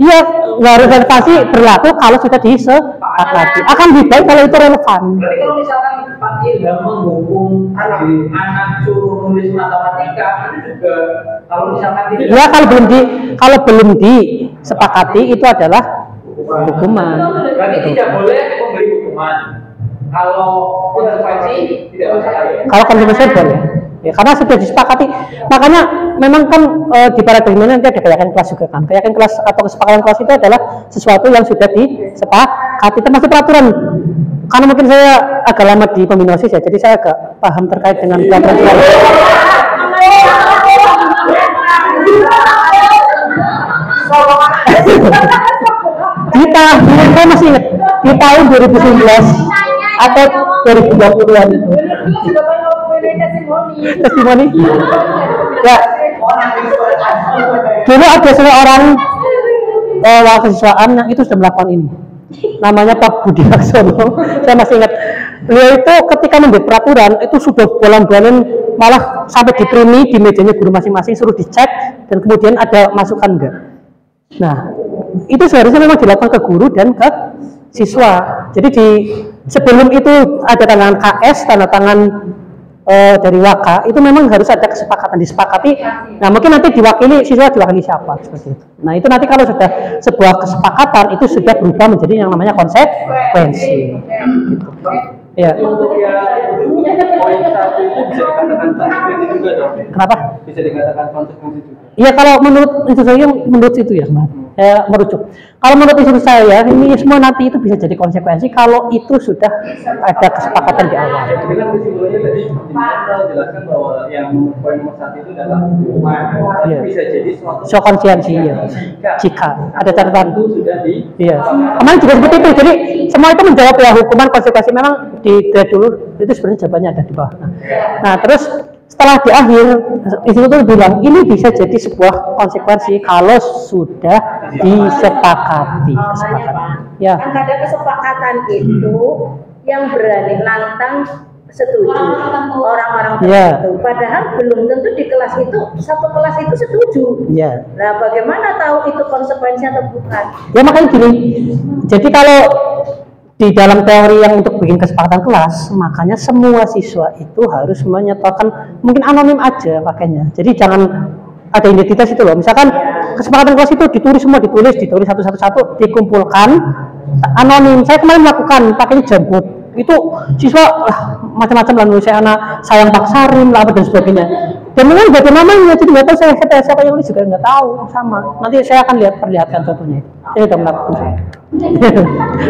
Iya, nggak harus relevansi berlaku kalau sudah disepakati. Akan lebih baik kalau itu relevan. Berarti kalau misalkan Pak Ilham menghukum anak suruh nulis matematika itu juga kalau misalkan tidak. Ya kalau belum disepakati itu adalah hukuman. Berarti tidak boleh memberi hukuman. Kalau konsekuensi tidak masalah ya. Kalau konsekuensi boleh. Ya, karena sudah disepakati. Makanya memang kan di paradigma nanti ada keyakinan kelas juga kan. Keyakinan kelas atau kesepakatan kelas itu adalah sesuatu yang sudah disepakati termasuk peraturan. Karena mungkin saya agak lama di pembinaan OSIS ya, jadi saya agak paham terkait dengan peraturan. Di tahun, saya masih ingat di tahun 2019 atau 2020-an itu. Testimoni. Ya. Dulu ada seorang mahasiswaan yang itu sudah melakukan ini. Namanya Pak Budi Laksono. Saya masih ingat. Beliau itu ketika membuat peraturan itu sudah bolan-bolan, malah sampai diprint di mejanya guru masing-masing, suruh dicek dan kemudian ada masukan enggak. Nah, itu seharusnya memang dilakukan ke guru dan ke siswa. Jadi sebelum itu ada tanda tangan KS, tanda tangan dari Waka, itu memang harus ada kesepakatan, disepakati. Nah, mungkin nanti siswa diwakili siapa seperti itu. Nah, itu nanti kalau sudah sebuah kesepakatan itu sudah berubah menjadi yang namanya konsekuensi. Gitu. Ya. Untuk yang poin 1 itu bisa dikatakan konsekuensi juga dong. Kenapa? Bisa dikatakan konsekuensi juga. Iya, kalau menurut itu ya, merujuk. Kalau menurut instruksi saya, ini semua nanti itu bisa jadi konsekuensi kalau itu sudah ada kesepakatan di awal. Jadi kan kesimpulannya tadi jelaskan bahwa yang poin nomor 1 itu adalah hukuman. Iya. bisa jadi suatu So konsekuensi ya. Jika ada catatan. itu sudah di Iya. Kemarin juga seperti itu. Jadi semua itu menjawab ya hukuman konsekuensi memang di dulu itu sebenarnya jawabannya ada di bawah. Nah terus setelah di akhir institut bilang ini bisa jadi sebuah konsekuensi kalau sudah disepakati. Kesepakatan. Ya. Kan kadang kesepakatan itu yang berani nantang setuju orang-orang tertentu, padahal belum tentu di kelas itu satu kelas itu setuju. Ya. Nah, bagaimana tahu itu konsekuensi atau bukan? Ya makanya gini. Jadi kalau di dalam teori yang untuk bikin kesepakatan kelas, makanya semua siswa itu harus menyatakan mungkin anonim aja pakainya. Jadi jangan ada identitas itu loh. Misalkan kesepakatan kelas itu ditulis semua, ditulis satu-satu, dikumpulkan anonim. Saya kemarin melakukan pakainya jambut. Itu siswa macam-macam lah nulis anak sayang Pak Sarim lah apa dan sebagainya. Dan mungkin baca namanya jadi nggak tahu saya siapa yang nulis juga nggak tahu sama. Nanti saya akan perlihatkan contohnya. Saya sudah melakukan.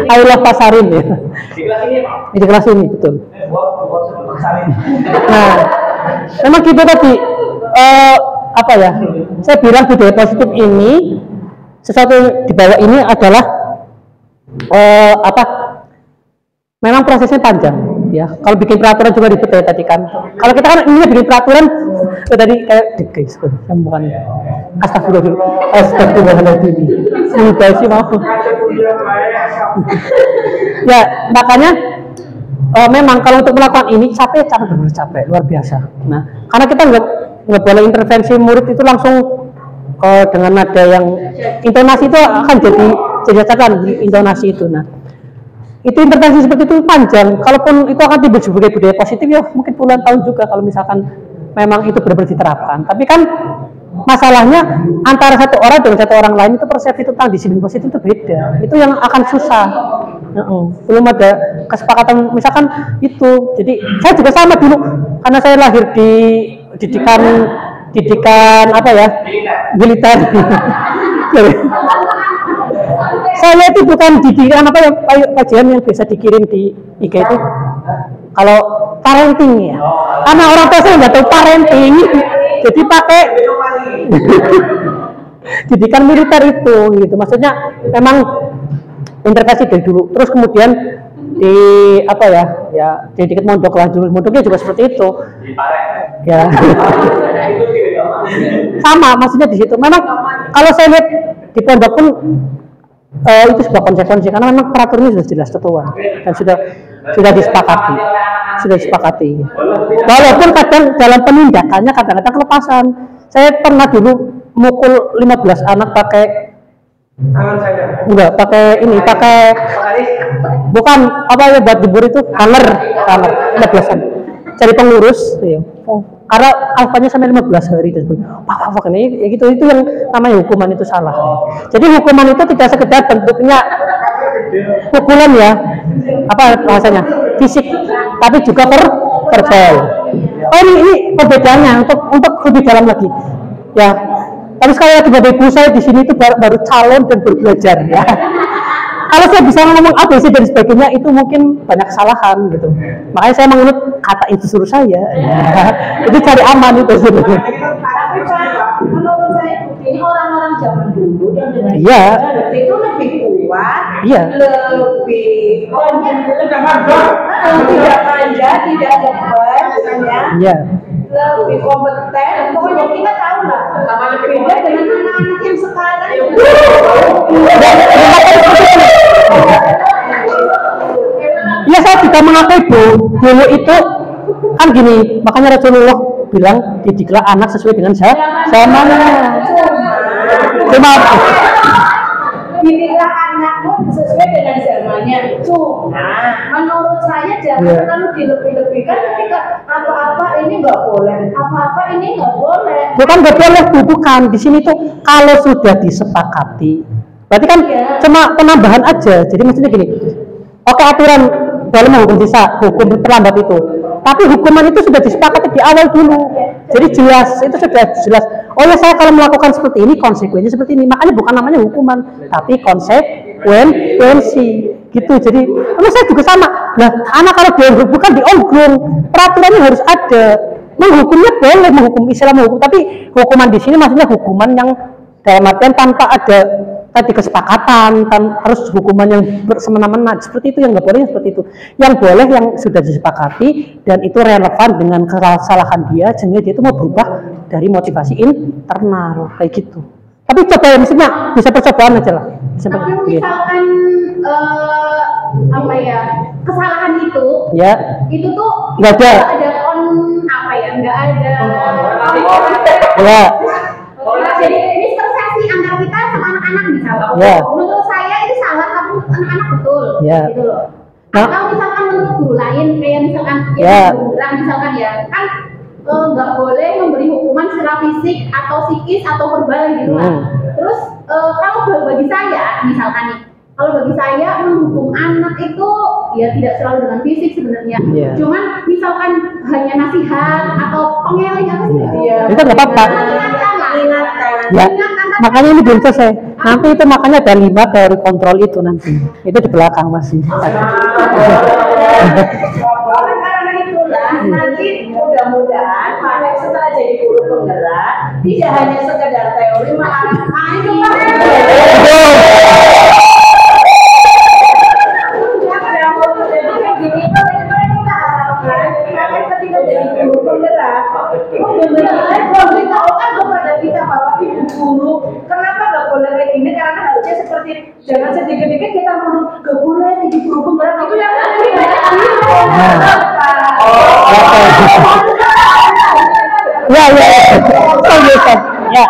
Ayolah Pak Sarim ya. Di kelas ini betul. Nah, memang kita tadi apa ya? Saya bilang budaya positif ini sesuatu di bawah ini adalah apa? Memang prosesnya panjang ya. Kalau bikin peraturan juga ribet ya tadi kan. Kalau kita kan ini bikin peraturan tadi kayak guys, bukan astagfirullahaladzim. Sudah sih mau. Ya makanya memang kalau untuk melakukan ini capek benar capek luar biasa. Nah karena kita nggak boleh intervensi murid itu langsung dengan nada yang intonasi itu akan jadi catatan intonasi itu. Nah itu intervensi seperti itu panjang. Kalaupun itu akan timbul sebagai budaya positif ya mungkin puluhan tahun juga kalau misalkan memang itu benar-benar diterapkan. Tapi kan masalahnya antara satu orang dengan satu orang lain itu persepsi tentang disiplin positif itu beda. Itu yang akan susah. Belum ada kesepakatan misalkan itu. Jadi saya juga sama dulu karena saya lahir di didikan apa ya militer. Saya itu bukan didikan apa ya kajian yang biasa dikirim di IG itu kalau parenting ya karena orang tua saya nggak tahu parenting jadi pakai didikan militer itu gitu maksudnya memang intervensi dari dulu terus kemudian di apa ya di dikit mondok lah dulu mondoknya juga seperti itu ya sama maksudnya di situ memang kalau saya lihat di pondok pun itu sebuah konsekuensi karena memang peraturannya sudah jelas ketentuan dan sudah disepakati walaupun kadang dalam penindakannya kadang-kadang kelepasan. Saya pernah dulu mukul 15 anak pakai bukan apa ya buat jebur itu hanger 15an cari pengurus ya. Karena alfanya sampai 15 hari dan ini ya gitu itu yang namanya hukuman itu salah. Jadi hukuman itu tidak sekedar bentuknya pukulan ya apa bahasanya fisik tapi juga verbal. Oh ini perbedaannya untuk lebih dalam lagi ya. Tapi sekali lagi Bapak Ibu saya di sini itu baru calon dan belajar ya. Kalau saya bisa ngomong ABC dan sebagainya itu mungkin banyak kesalahan gitu. Makanya saya menganut kata itu suruh saya. Itu cari aman itu sebenarnya. Tapi menurut saya ini orang-orang zaman dulu yang dengan itu lebih kuat, lebih tidak manja, tidak debat, ya. Lebih kompeten. Pokoknya kita tahu lah. Beda dengan anak-anak yang sekarang. Ya saya juga mengakui dulu itu kan gini, makanya Rasulullah bilang didiklah anak sesuai dengan zamannya. Cuma didiklah anakmu sesuai dengan zamannya. Cuma menurut saya jangan terlalu dilebih-lebihkan ketika apa-apa ini nggak boleh, apa-apa ini nggak boleh. Bukan nggak boleh, bukan di sini tuh kalau sudah disepakati. Berarti kan cuma penambahan aja. Jadi maksudnya gini, oke aturan dalam menghukum sisa, hukum terlambat itu. Tapi hukuman itu sudah disepakati di awal dulu. Jadi jelas, itu sudah jelas. Oh ya saya kalau melakukan seperti ini, konsekuensinya seperti ini. Makanya bukan namanya hukuman, tapi konsekuensi. Gitu. Jadi, saya juga sama. Nah, anak kalau bukan dionggrong, peraturannya harus ada. menghukumnya boleh, menghukum Islam menghukum, tapi hukuman di sini maksudnya hukuman yang dalam artian tanpa ada tadi kesepakatan, harus hukuman yang bersemena-mena, seperti itu yang nggak boleh seperti itu. Yang boleh yang sudah disepakati dan itu relevan dengan kesalahan dia, sehingga dia itu mau berubah dari motivasi internal kayak gitu. Tapi coba ya, misalnya bisa percobaan aja lah. Tapi misalkan apa ya, kesalahan itu, ya, itu tuh nggak ada nggak ada ya. Jadi ini persepsi antara kita sama anak-anak misalnya. Ya. Menurut saya itu salah, tapi anak-anak betul. Ya. Gitu loh. Nah. Atau misalkan menurut guru lain, kayak misalkan Ya. misalkan ya kan nggak boleh memberi hukuman secara fisik atau psikis atau verbal gitu kan. Terus kalau bagi saya misalkan nih, kalau bagi saya menghukum anak itu ya tidak selalu dengan fisik sebenarnya. Yeah. Cuman misalkan hanya nasihat atau pengeling apa sih? Yeah. Itu nggak apa-apa. Ya, makanya ini belum selesai. Nanti itu makanya ada 5 teori kontrol itu nanti. Itu di belakang masih. Karena itulah nanti mudah-mudahan Pak setelah jadi guru penggerak tidak hanya sekedar teori malah main. Ketika jadi guru penggerak, benar-benar memberitahukan kepada kita bahwa ibu guru kenapa nggak boleh kayak gini, karena harusnya seperti jangan sedikit-sedikit kita mau nggak boleh jadi guru penggerak itu yang ya.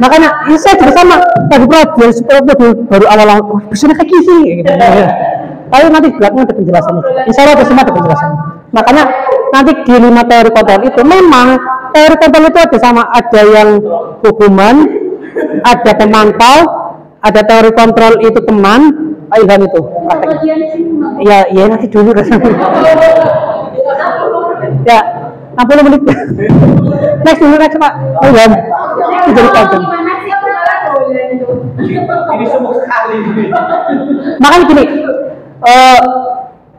Makanya ini saya juga sama tadi baru awal-awal bisa kayak gini gitu. Tapi nanti belakang ada penjelasannya. Insya Allah ada semua ada penjelasannya. Makanya nanti di 5 teori kontrol itu memang teori kontrol itu ada sama, ada yang hukuman, ada pemantau, ada teori kontrol itu teman, Pak Ilham itu. Ya nanti dulu rasanya. Ya 60 menit. Next Pak Ilham. Jadi tajam. Ini semua sekali. Makanya gini,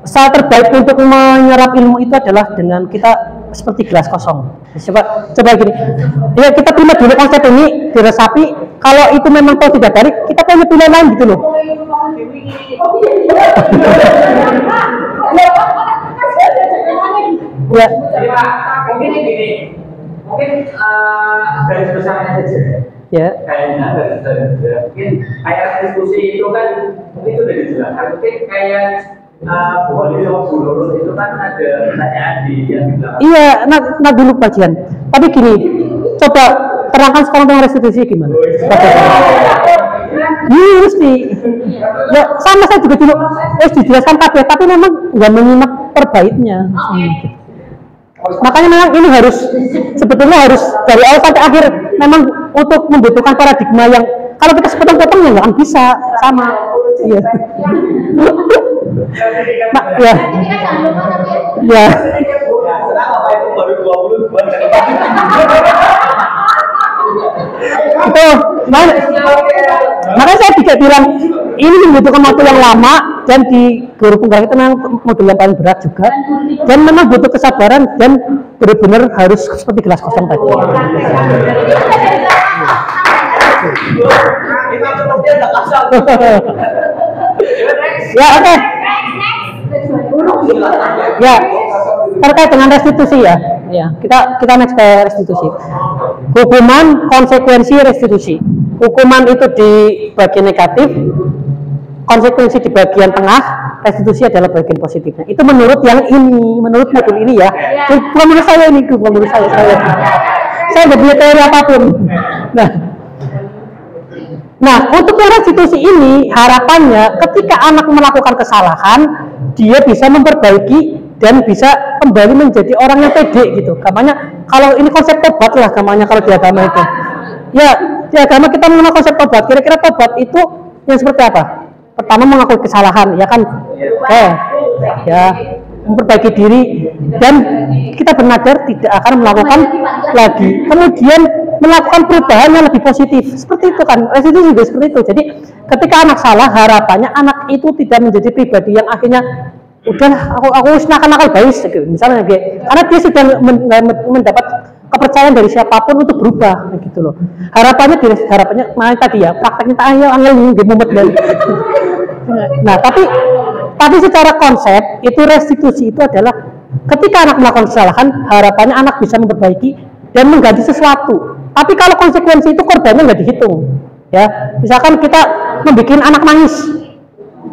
saat terbaik untuk menyerap ilmu itu adalah dengan kita seperti gelas kosong. Coba gini, ya kita terima dulu konsep ini, diresapi. Kalau itu memang tahu tidak dari, kita punya pilihan lain gitu loh. Ya. Jadi Pak, mungkin gini, mungkin garis besarnya saja. Ya. Kayaknya mungkin kayak diskusi itu kan mungkin itu udah dijelaskan. Mungkin kayak boleh sama guru itu kan ada pertanyaan di yang di belakang. Iya, nah dulu kajian. Tapi gini, coba terangkan sekarang tentang restitusi gimana? Ini mesti. Ya sama saya juga dulu dijelaskan kabeh, tapi memang nggak menyimak perbaiknya. Makanya memang ini harus sebetulnya harus dari awal sampai akhir memang untuk membutuhkan paradigma yang kalau kita sepotong-potong ya nggak bisa sama. Iya. Ya. Ya. Itu makanya saya tidak bilang ini membutuhkan waktu yang lama dan di guru penggerak itu memang modul yang paling berat juga dan memang butuh kesabaran dan benar-benar harus seperti gelas kosong tadi. Ya oke. Ya terkait dengan restitusi ya. Ya kita next ke restitusi. Hukuman, konsekuensi, restitusi. Hukuman itu di bagian negatif, konsekuensi di bagian tengah, restitusi adalah bagian positifnya. Itu menurut yang ini, menurut modul ini ya. Bukan menurut saya ini, bukan menurut saya. Saya nggak punya teori apapun. Nah, untuk yang restitusi ini harapannya ketika anak melakukan kesalahan, dia bisa memperbaiki dan bisa kembali menjadi orang yang pede gitu. Gamanya kalau ini konsep tobat lah, gamanya kalau di agama itu. Ya, di agama kita mengenal konsep tobat. Kira-kira tobat itu yang seperti apa? Pertama mengakui kesalahan, ya kan? Ya, memperbaiki diri dan kita bernadar tidak akan melakukan lagi. Kemudian melakukan perubahan yang lebih positif. Seperti itu kan. Restitusi juga seperti itu. Jadi ketika anak salah, harapannya anak itu tidak menjadi pribadi yang akhirnya udahlah aku nakal baik gitu. Misalnya karena dia sudah mendapat kepercayaan dari siapapun untuk berubah gitu loh. Harapannya tadi ya prakteknya tak angel mumet dan nah tapi secara konsep itu restitusi itu adalah ketika anak melakukan kesalahan harapannya anak bisa memperbaiki dan mengganti sesuatu. Tapi kalau konsekuensi itu korbannya nggak dihitung ya. Misalkan kita membuat anak nangis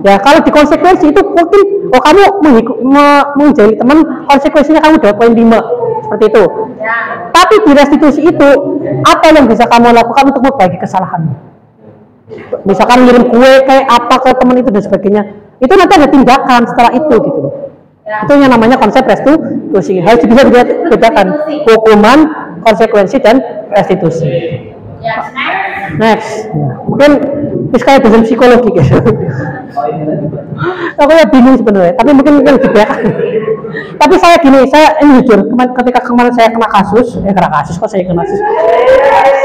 ya, kalau di konsekuensi itu mungkin kamu menjadi teman, konsekuensinya kamu dapat poin 5 seperti itu. Tapi di restitusi itu apa yang bisa kamu lakukan untuk memperbaiki kesalahan? Misalkan ngirim kue kayak apa ke teman itu dan sebagainya, itu nanti ada tindakan setelah itu gitu loh. Itu yang namanya konsep restitusi. Harus bisa dibedakan hukuman, konsekuensi dan restitusi. Next, mungkin kayak dalam psikologi guys. Aku ya bingung sebenarnya, tapi mungkin lebih baik. Tapi saya ini jujur, ketika kemarin saya kena kasus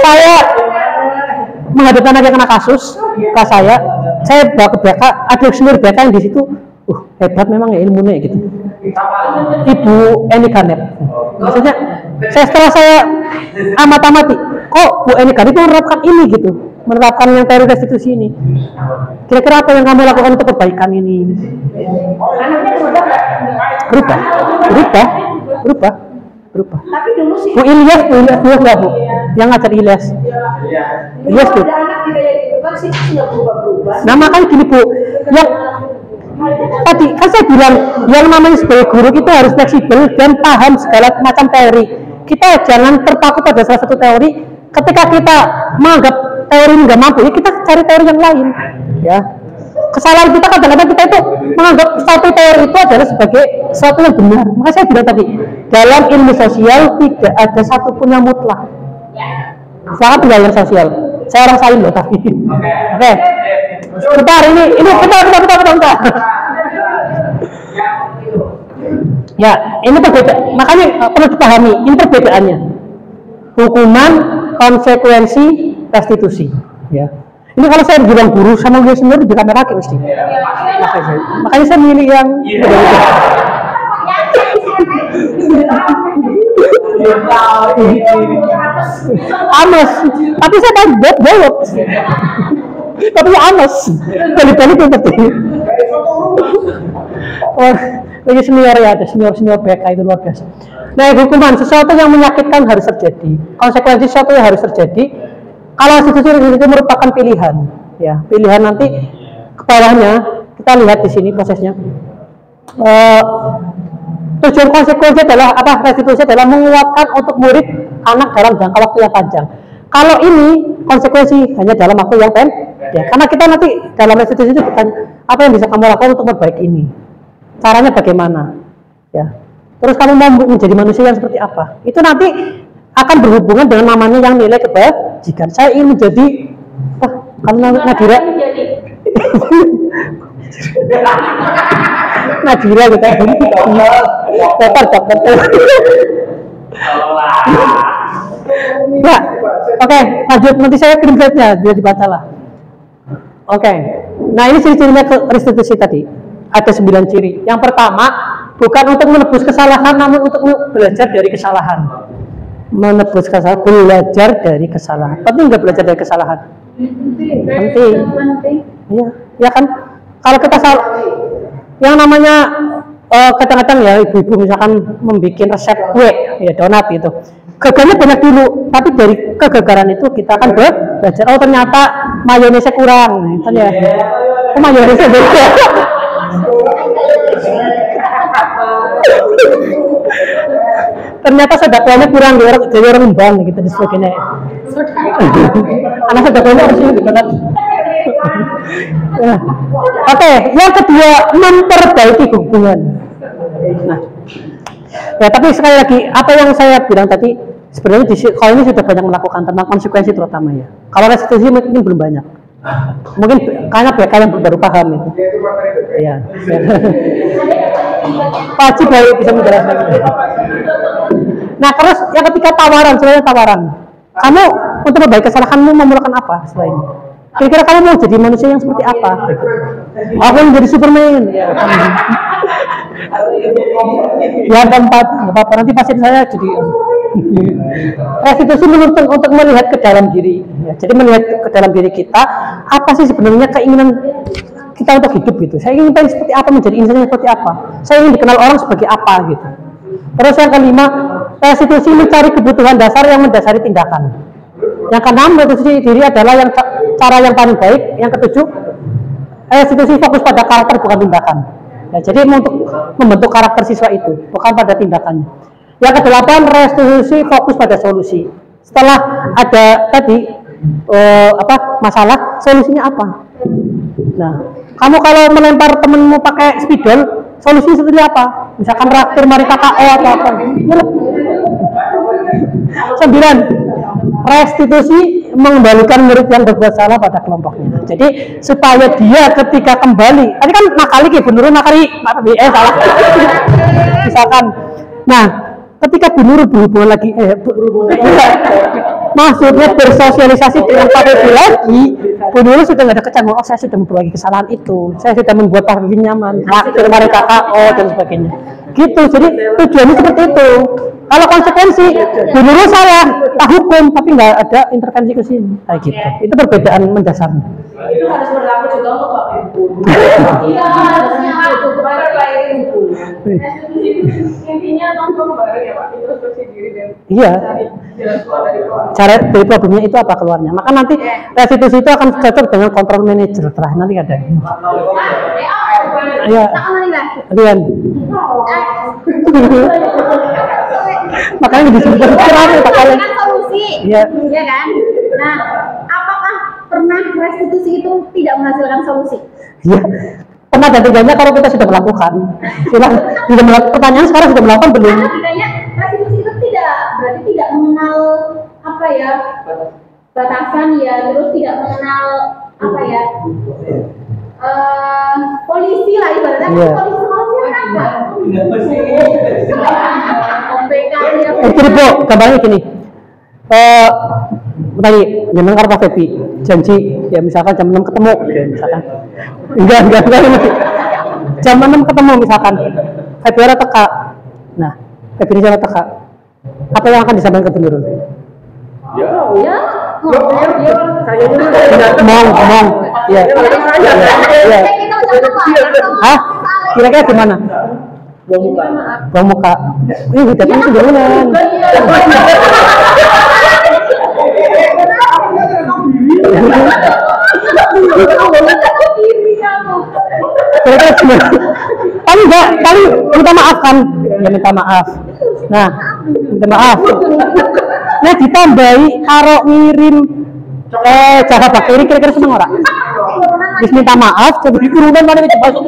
saya menghadapi anak yang kena kasus ke saya bawa ke BK, ada senior BK yang di situ, hebat memang ya ilmunya gitu. Ibu Eni Ganet. Maksudnya setelah saya amati, kok Bu Eni Ganet menerapkan ini gitu, menerapkan yang teori restitusi ini. Kira-kira apa yang kamu lakukan untuk perbaikan ini? Berubah. Tapi dulu sih Bu Ilyas nggak Bu? Yang ngajar Ilyas tuh. ada anak kita yang itu kan sih nggak berubah. Nah makanya gini Bu, yang tadi kan saya bilang yang namanya sebagai guru kita harus fleksibel dan paham segala macam teori. Kita jangan terpaku pada salah satu teori. Ketika kita menganggap teori ini nggak mampu, ya kita cari teori yang lain. Ya, kesalahan kita kadang-kadang kita itu menganggap satu teori itu adalah sebagai sesuatu yang benar. Maka saya bilang tadi, dalam ilmu sosial tidak ada satupun yang mutlak. Sangat belajar sosial. Saya orang salim loh tapi. Oke. Bentar ini bentar. Ya, ini perbedaan. Makanya perlu dipahami ini perbedaannya. Hukuman, konsekuensi, restitusi. Ya. Ini kalau saya bilang guru sama dia sendiri di kamera lagi mesti. Makanya saya milih yang Ames, tapi saya tahu bolot. Tapi Ames, balik-balik yang penting. Lagi senior ya, ada senior BK itu luar biasa. Nah, hukuman sesuatu yang menyakitkan harus terjadi, konsekuensi sesuatu yang harus terjadi. Kalau restitusi itu merupakan pilihan, ya pilihan nanti ke bawahnya kita lihat di sini prosesnya. Tujuan konsekuensi adalah apa? Restitusi adalah menguatkan untuk murid anak dalam jangka waktu yang panjang. Kalau ini konsekuensi hanya dalam waktu yang pendek, ya, karena kita nanti dalam restitusi itu bertanya apa yang bisa kamu lakukan untuk memperbaiki ini, caranya bagaimana, ya. Terus kamu mau menjadi manusia yang seperti apa? Itu nanti akan berhubungan dengan namanya yang nilai kebajikan. Saya ingin menjadi, kalau Nadira, Nadira kita dapat. Ya, oke, lanjut nanti saya kirim slide-nya biar dibaca lah. Oke, nah ini ciri-cirinya restitusi tadi. Ada 9 ciri. Yang pertama, bukan untuk menebus kesalahan, namun untuk belajar dari kesalahan. Menebus kesalahan, belajar dari kesalahan. Penting nggak belajar dari kesalahan? Penting. Iya, ya kan. Kalau kita salah, yang namanya kadang-kadang ya ibu-ibu misalkan membuat resep kue, ya donat gitu. Gagalnya banyak dulu, tapi dari kegagalan itu kita akan belajar. Oh ternyata mayonesnya kurang, kan ya? Oh mayonesnya beda. Ternyata sedakwanya kurang dari orang Rembang gitu dan sebagainya. Anak sedakwanya harus ini banget. Oke, yang kedua memperbaiki hubungan. Nah, ya tapi sekali lagi apa yang saya bilang tadi sebenarnya kalau ini sudah banyak melakukan tentang konsekuensi terutama ya. Kalau restitusi mungkin belum banyak. Mungkin karena BK yang baru paham itu. Iya. Pasti baru bisa menjelaskan. Nah, terus yang ketiga tawaran, sebenarnya tawaran. Kamu untuk memperbaiki kesalahanmu memerlukan apa selain? Kira-kira kamu mau jadi manusia yang seperti apa? Aku yang jadi Superman. Ya tempat apa nanti pasien saya jadi restitusi untuk melihat ke dalam diri. Ya, jadi melihat ke dalam diri kita, apa sih sebenarnya keinginan kita untuk hidup gitu. Saya ingin tahu seperti apa, menjadi insan seperti apa. Saya ingin dikenal orang sebagai apa gitu. Terus yang kelima, restitusi mencari kebutuhan dasar yang mendasari tindakan. Yang keenam, restitusi diri adalah cara yang paling baik. Yang ketujuh, restitusi fokus pada karakter bukan tindakan. Ya, jadi untuk membentuk karakter siswa itu, bukan pada tindakannya. Yang kedelapan, restitusi fokus pada solusi. Setelah ada tadi masalah, solusinya apa? Nah, kamu kalau melempar temenmu pakai spidol, solusinya seperti apa? Misalkan reaktor mari KKO atau apa? 9. Restitusi mengembalikan murid yang berbuat salah pada kelompoknya. Jadi supaya dia ketika kembali, tadi kan nakali Bu Nurul nakali, salah. Misalkan, nah ketika Bu Nurul berhubungan lagi, maksudnya bersosialisasi dengan Pak Febi lagi, Bu Nurul sudah nggak ada kecan, oh saya sudah memperbaiki kesalahan itu, saya sudah membuat Pak Febi nyaman, reaktor mari KKO dan sebagainya. Gitu, jadi tujuannya seperti itu. Kalau konsekuensi, Bu Nurul salah, tak hukum, tapi nggak ada intervensi ke sini, kayak gitu. Itu perbedaan mendasarnya. Itu harus berlaku juga untuk Pak Ibu. Iya, harusnya itu Ibu. Intinya nonton bareng ya Pak, introspeksi diri dan iya. jalan keluar dari keluar. Cara dari problemnya itu apa keluarnya. Maka nanti restitusi itu akan cocok dengan kontrol manager. Terakhir nanti ada. Iya. Rian. Makanya disebut dengan solusi. Iya. Iya kan? Nah, apakah pernah restitusi itu tidak menghasilkan solusi? Iya. Pernah dan tidaknya kalau kita sudah melakukan. Sudah melakukan. Pertanyaan sekarang sudah melakukan belum? Karena tidaknya restitusi itu berarti tidak mengenal apa ya batasan ya, terus tidak mengenal apa ya polisi lah ibaratnya. Polisi apa? OPK ya. Jadi Bu, gambarnya gini. Tadi jangan karo Pak Febi janji ya misalkan jam 6 ketemu ya, misalkan enggak jam 6 ketemu misalkan Febi ada teka. Nah Febi ini ada teka, apa yang akan disampaikan ke Bu Nurul? Ngomong ya hah kira-kira gimana? Buang muka ini udah kan kebetulan kira-kira gimana? Tapi enggak, kali minta maaf kan? Ya minta maaf. Nah, minta maaf. Nah ditambahi karo ngirim jaga bakteri kira-kira seneng ora? Terus minta maaf, coba dikurunan mana nih masuk.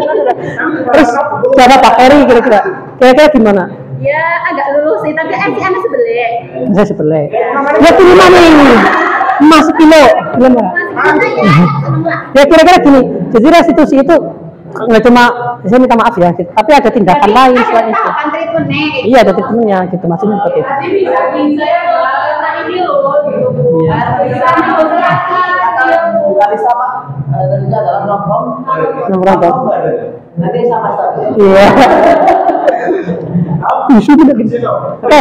Terus jaga bakteri kira-kira gimana? Ya agak lulus sih, tapi aneh sebelek. Saya sebelek. Ya terima nih. Mas kilo ora? Ya kira-kira gini. Jadi restitusi itu nggak cuma saya minta maaf ya, tapi ada tindakan lain selain itu. Iya ada treatmentnya gitu, maksudnya seperti itu. Tapi bisa ya karena ini loh gitu Bu. Bisa sama tentunya dalam nongkrong. Nanti sama saja. Iya. Isu tidak gitu. Oke.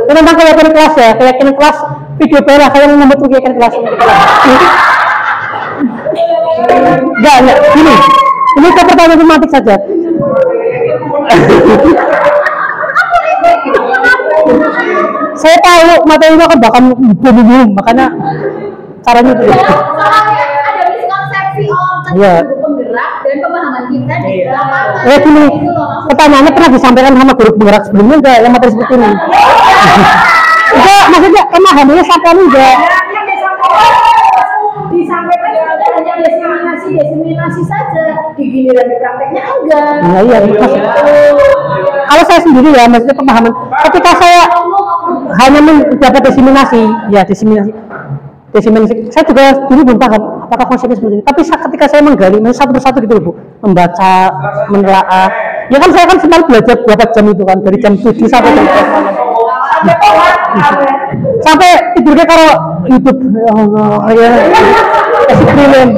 Tentang keyakinan kelas ya, keyakinan kelas video bela saya membentuk keyakinan kelas. Enggak, gini. Ini ke pertanyaan matematik saja. Saya tahu materi ini akan bahkan belum, makanya caranya itu. Ada miskonsepsi penggerak dan pemahaman kita di dalam Gini, pertanyaannya pernah disampaikan sama guru penggerak sebelumnya enggak yang materi seperti ini? Enggak, maksudnya pemahamannya sampai enggak? Disampaikan hanya diseminasi saja, di giliran di prakteknya enggak. Nah, iya, kalau saya sendiri ya, maksudnya pemahaman. Ketika saya hanya mendapat diseminasi, saya juga dulu belum paham apakah konsepnya seperti ini. Tapi ketika saya menggali, satu persatu gitu Bu, membaca, menelaah. Ya kan saya kan semalam belajar berapa jam itu kan, dari jam 7 sampai jam 8. Sampai tidurnya kalau YouTube, ya Allah, ya. eksperimen.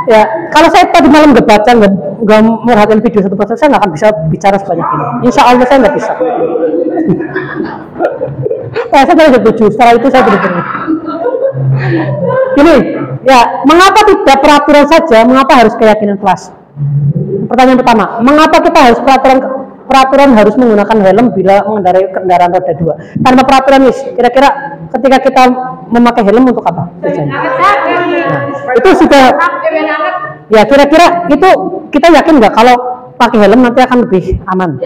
Ya, kalau saya tadi malam nggak baca, nggak merhatiin video 1%, saya nggak akan bisa bicara sebanyak ini. Insya Allah saya nggak bisa. Saya tadi setuju. Setelah itu saya benar-benar. Gini, ya, mengapa tidak peraturan saja? Mengapa harus keyakinan kelas? Pertanyaan pertama, mengapa kita harus peraturan harus menggunakan helm bila mengendarai kendaraan roda 2? Tanpa peraturan, kira-kira ketika kita memakai helm untuk apa? Nah, itu sudah. Ya, kira-kira itu kita yakin nggak kalau pakai helm nanti akan lebih aman?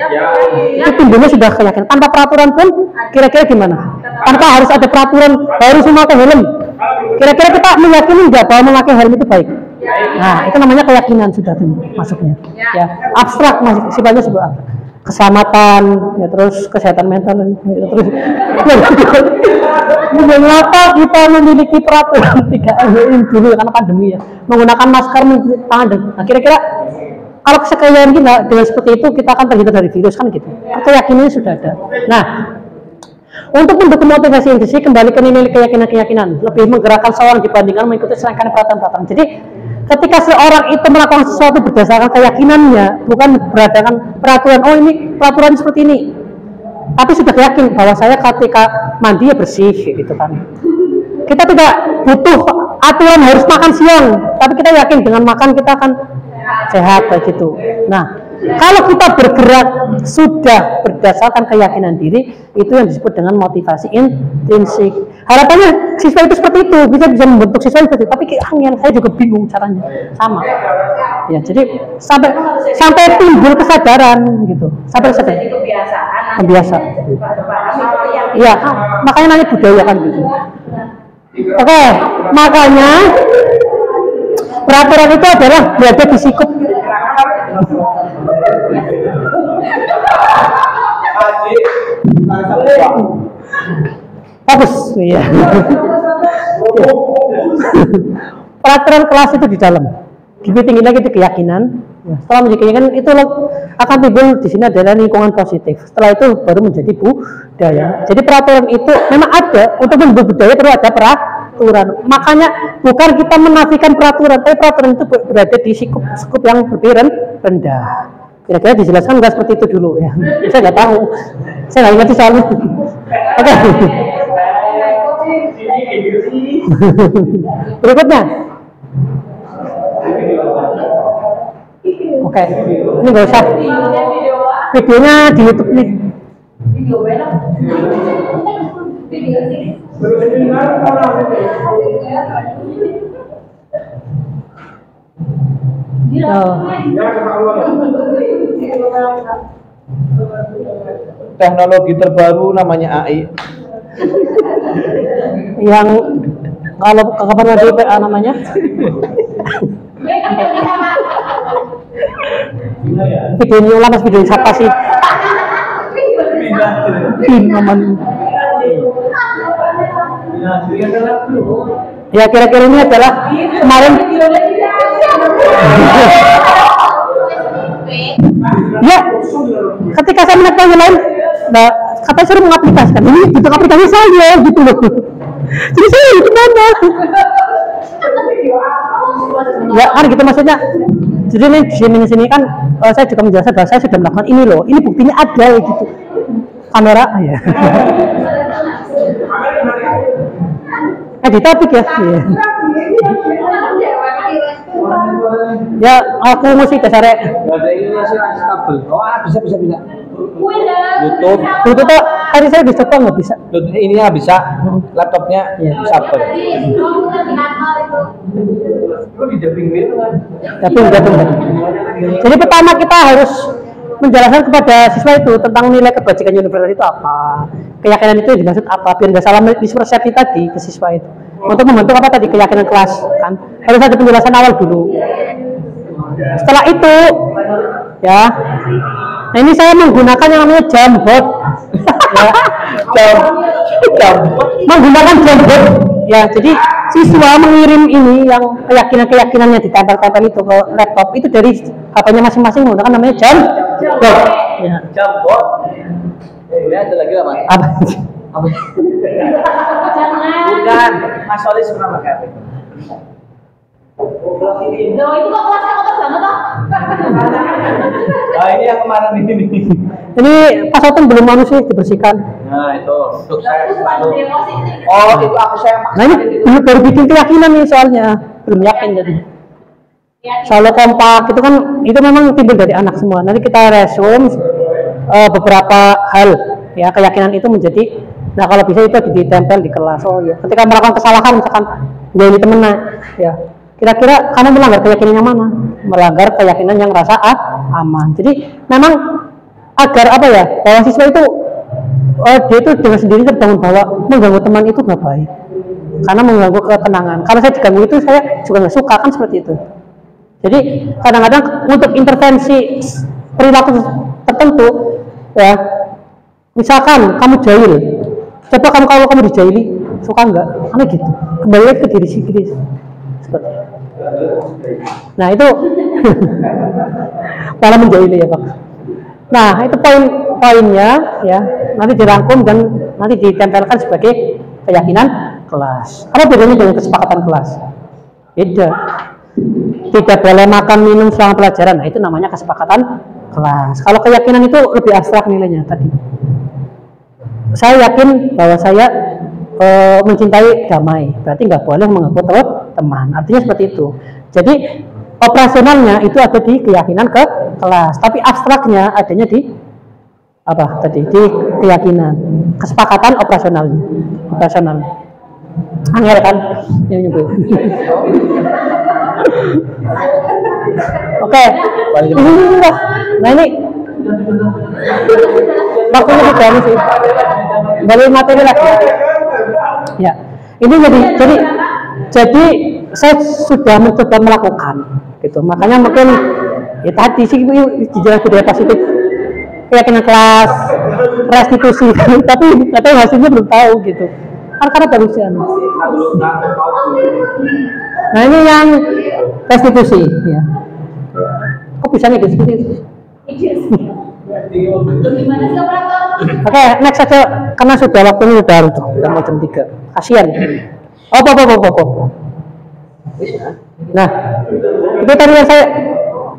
Itu timbulnya sudah keyakinan. Tanpa peraturan pun, kira-kira gimana? Tanpa harus ada peraturan harus memakai helm. Kira-kira kita meyakini nggak bahwa memakai helm itu baik? Nah, itu namanya keyakinan sudah tuh masuknya. Ya, abstrak masih sifatnya sebuah keselamatan, ya, terus kesehatan mental, ya, terus mengapa kita memiliki peraturan 3M dulu karena pandemi ya, menggunakan masker mencuci tangan. Nah, kira-kira kalau sekalian kita dengan seperti itu kita akan terhindar dari virus kan gitu. Keyakinannya sudah ada. Nah, untuk mendukung motivasi industri kembali ke nilai keyakinan-keyakinan, lebih menggerakkan seorang dibandingkan mengikuti serangkaian peraturan-peraturan. Jadi ketika seorang itu melakukan sesuatu berdasarkan keyakinannya, bukan berdasarkan peraturan, oh ini peraturan seperti ini, tapi sudah yakin bahwa saya ketika mandi ya bersih gitu kan. Kita tidak butuh aturan harus makan siang, tapi kita yakin dengan makan kita akan sehat kayak gitu. Nah, kalau kita bergerak sudah berdasarkan keyakinan diri, itu yang disebut dengan motivasi intrinsik. Harapannya siswa itu seperti itu, bisa membentuk siswa seperti itu. Tapi angin saya juga bingung caranya, sama. Ya, jadi sampai timbul kesadaran gitu, sampai kesadaran. Kebiasaan. Ya, makanya namanya budaya kan gitu. Oke, makanya peraturan itu adalah berada di sikap. Bagus, iya. Peraturan kelas itu di dalam. Lebih tinggi lagi itu keyakinan. Setelah menjadi keyakinan itu akan timbul di sini adalah lingkungan positif. Setelah itu baru menjadi budaya. Jadi peraturan itu memang ada, untuk membuat budaya perlu ada peraturan. Makanya bukan kita menafikan peraturan, tapi peraturan itu berada di skup yang lebih rendah. Kira-kira dijelaskan nggak seperti itu dulu ya? Saya nggak tahu, saya nggak ingat soalnya. Oke. Berikutnya. Oke, ini nggak usah. Videonya di YouTube nih. Teknologi terbaru namanya AI. Yang kalau kapan ada PA namanya? Video ini ulang, video siapa sih? Ya, kira-kira ini adalah kemarin. Ya, ketika saya melihat yang lain, nah, katanya suruh mengaplikasikan ini bentuk aplikasi saya gitu loh. Jadi saya gimana? Ya kan gitu maksudnya. Jadi ini di sini kan saya juga menjelaskan bahwa saya sudah melakukan ini loh. Ini buktinya ada gitu. Kamera ya. Di topik ya. Ya, aku mesti dasarnya. Bahasa Indonesia kabel. Oh, bisa. YouTube. Itu tuh tadi saya dicoba nggak bisa. Ini ya bisa. Laptopnya kabel. Tapi. Jadi pertama kita harus menjelaskan kepada siswa itu tentang nilai kebajikan universal itu apa, keyakinan itu dimaksud apa, biar nggak salah mispersepsi tadi ke siswa itu. Untuk membentuk apa tadi keyakinan kelas kan harus ada penjelasan awal dulu. Setelah itu ya, nah ini saya menggunakan yang namanya Jamboard. Ya, menggunakan Jamboard. Ya, jadi siswa mengirim ini yang keyakinannya ditempel-tempel itu ke laptop itu dari HP-nya masing-masing menggunakan namanya Jamboard. Ya. Jamboard. Ini ada lagi apa? Apa? Bukan. Mas Solis pernah pakai HP. Loh, itu kok kelasnya kotor banget toh? Ini yang kemarin ini. Ini pas open belum manusia dibersihkan. Nah itu sukses. Itu bukan demosi. Oh itu aku saya Nah ini belum baru bikin keyakinan nih soalnya, belum yakin jadi. Selalu kompak itu kan itu memang timbul dari anak semua. Nanti kita resume beberapa hal ya keyakinan itu menjadi. Nah kalau bisa itu ditempel di kelas. Oh ya, ketika melakukan kesalahan misalkan jadi temen ya. Kira-kira kamu melanggar keyakinan yang mana? Melanggar keyakinan yang rasa aman. Jadi memang agar apa ya, bahwa siswa itu dia itu dengan sendiri terbangun bahwa mengganggu teman itu nggak baik, karena mengganggu ketenangan. Kalau saya diganggu itu saya juga nggak suka kan seperti itu. Jadi kadang-kadang untuk intervensi perilaku tertentu, ya misalkan kamu jahil, coba kalau kamu dijahili suka nggak? Karena gitu. Kembali lagi ke diri sendiri. Nah itu malah menjahili ya Pak. Nah itu poin-poinnya ya nanti dirangkum dan nanti ditempelkan sebagai keyakinan kelas. Apa bedanya dengan kesepakatan kelas? Beda. Tidak boleh makan minum selama pelajaran. Nah itu namanya kesepakatan kelas. Kalau keyakinan itu lebih abstrak nilainya tadi. Saya yakin bahwa saya mencintai damai, berarti nggak boleh mengganggu teman. Artinya seperti itu. Jadi operasionalnya itu ada di keyakinan ke kelas, tapi abstraknya adanya di apa tadi? Di keyakinan, kesepakatan operasionalnya. Operasional. Angel kan? Yang nyebut. Oke. Nah ini waktunya tidak sih. Balik materi lagi. Ya, ini jadi saya sudah mencoba melakukan, gitu. Makanya mungkin ya tadi sih dijelas budaya positif, keyakinan kelas, restitusi, tapi hasilnya belum tahu, gitu. Karena baru sih. Nah ini yang restitusi, ya. Kok bisa nih seperti itu? Oke, next saja karena sudah waktunya udah harus udah mau jam 3. Kasihan. Apa. Nah, itu tadi yang saya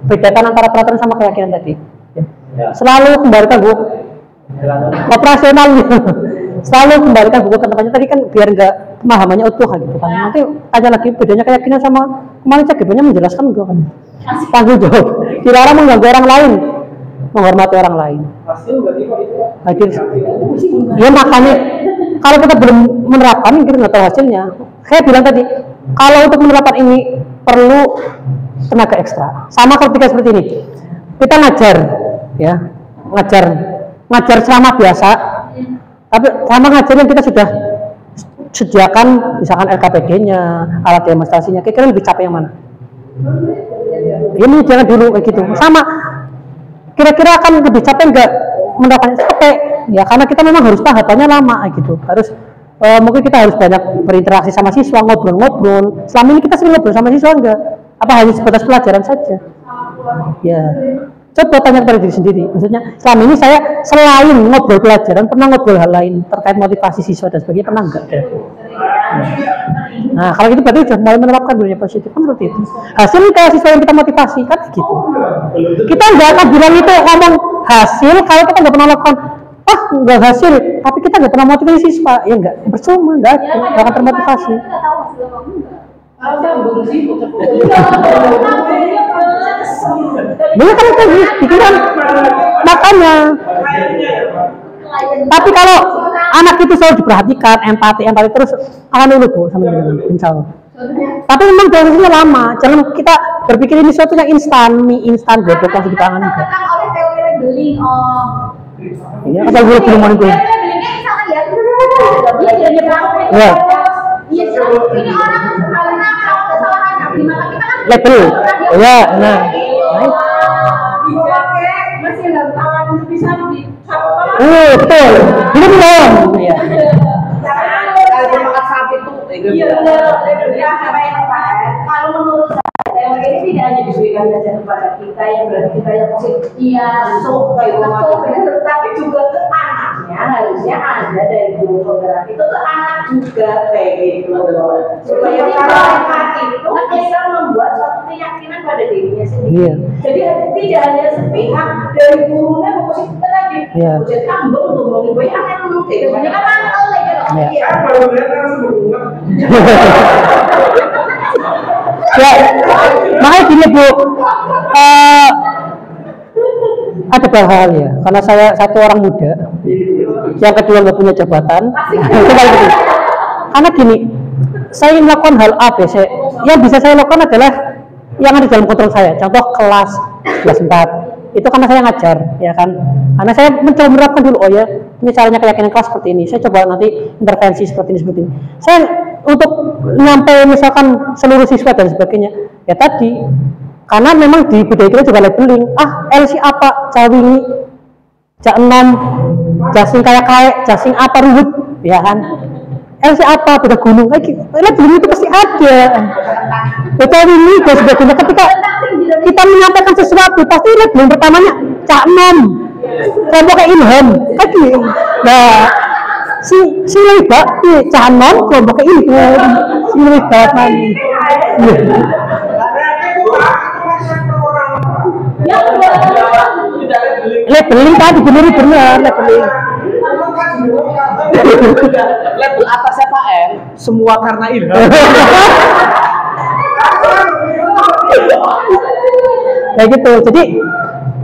bedakan antara peraturan sama keyakinan tadi. Selalu kembalikan buku operasional. Selalu kembalikan buku ke tempatnya tadi kan biar enggak pemahamannya utuh gitu kan. Nanti aja lagi bedanya keyakinan sama kemarin CGB-nya menjelaskan enggak kan. Tanggung jawab. Dilarang mengganggu orang lain. Menghormati orang lain. Ya makanya kalau kita belum menerapkan kita nggak tahu hasilnya. Saya bilang tadi kalau untuk menerapkan ini perlu tenaga ekstra. Sama ketika seperti ini kita ngajar ya ngajar selama biasa. Tapi sama ngajar yang kita sudah sediakan misalkan LKPD-nya, alat demonstrasinya. Kira-kira lebih capek yang mana? Ini jangan dulu kayak gitu. Sama. Kira-kira akan lebih capek enggak menerapkan capek ya karena kita memang harus tahapannya lama gitu harus mungkin kita harus banyak berinteraksi sama siswa ngobrol-ngobrol. Selama ini kita sering ngobrol sama siswa enggak apa hanya sebatas pelajaran saja ya coba tanya kepada diri sendiri maksudnya selama ini saya selain ngobrol pelajaran pernah ngobrol hal lain terkait motivasi siswa dan sebagainya pernah enggak ya. Nah kalau gitu berarti sudah mulai menerapkan budaya positif kan seperti itu hasil ke siswa yang kita motivasi kan gitu kita nggak akan bilang itu ngomong hasil kalau kita nggak pernah lakukan nggak hasil tapi kita nggak pernah motivasi siswa ya nggak percuma nggak akan termotivasi dia kan tadi pikiran makanya tapi kalau anak itu selalu diperhatikan empati terus akan luluh Bu sama dengan insya Allah. Tapi memang prosesnya lama jangan kita berpikir ini sesuatu yang mie instan godok langsung di tangan juga oleh teori labeling iya apa gue belum mau gue ya ini orang karena kalau kesalahan di mata kita kan label ya nah masih dalam tangan bisa di betul ini belum ya kalau makan sapi itu kalau menurut saya teori ini tidak hanya diberikan saja kepada kita yang berarti kita yang positif iya betul tapi juga ke anaknya harusnya ada dari guru penggerak itu ke anak juga kayak gitu loh. Supaya mereka itu bisa membuat suatu keyakinan pada dirinya sendiri. Jadi tidak hanya sepihak dari gurunya fokus itu tadi. Jadi kambung tuh mau gue akan ngomong itu banyak kan mantel lagi loh. Iya. Baru lihat langsung berbunga. Ya, makanya gini Bu, ada beberapa hal ya, karena saya satu orang muda, yang kedua nggak punya jabatan, karena gini, saya ingin melakukan hal A, B, C, yang bisa saya lakukan adalah yang ada dalam kontrol saya, contoh kelas 4, itu karena saya ngajar, ya kan, karena saya mencoba menerapkan dulu, oh ya, ini caranya keyakinan kelas seperti ini, saya coba nanti intervensi seperti ini, saya untuk nyampe misalkan seluruh siswa dan sebagainya, ya tadi, karena memang di budaya kita juga labeling, LC apa, cawingi, jak enom, jasing kayak jasing apa ruwet, ya kan, LC apa, beda gunung, labeling itu pasti ada, cawingi dan sebagainya. Ketika kita menyampaikan sesuatu, pasti labeling pertamanya cak enom, kelompok ilham, nah, si lebak, cak enom, kelompok ilham, si lebak mani. Labeling tadi benar labeling. Label atasnya Pak M, semua karena ilham. Kayak gitu. Jadi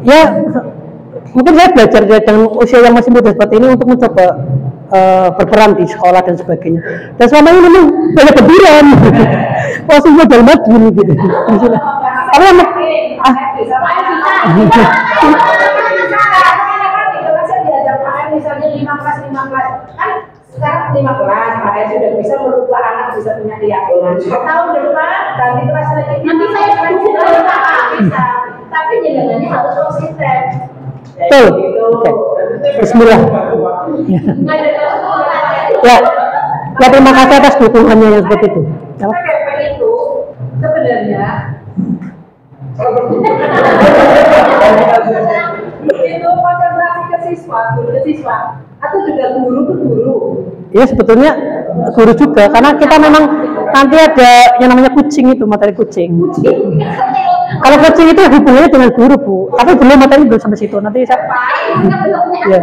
ya mungkin saya belajar dengan usia yang masih muda seperti ini untuk mencoba berperan di sekolah dan sebagainya. Dan selama ini memang banyak kebiran. Masih modal madun gitu. Karena misalnya 5 kelas kan sekarang 5 kelas, Pak sudah bisa merubah anak bisa punya keyakinan. Tahun depan ganti kelas lagi. Nanti saya bisa, tapi jalannya harus konsisten. Betul. Bismillah. Ya, terima kasih atas dukungannya yang seperti itu. Itu sebenarnya itu konsentrasi ke siswa, guru ke siswa, atau juga guru ke guru. Ya sebetulnya guru juga, karena kita memang nanti ada yang namanya kucing itu, materi kucing. Kalau kucing itu hubungannya dengan guru Bu, tapi belum materi belum sampai situ. Nanti saya. Ya.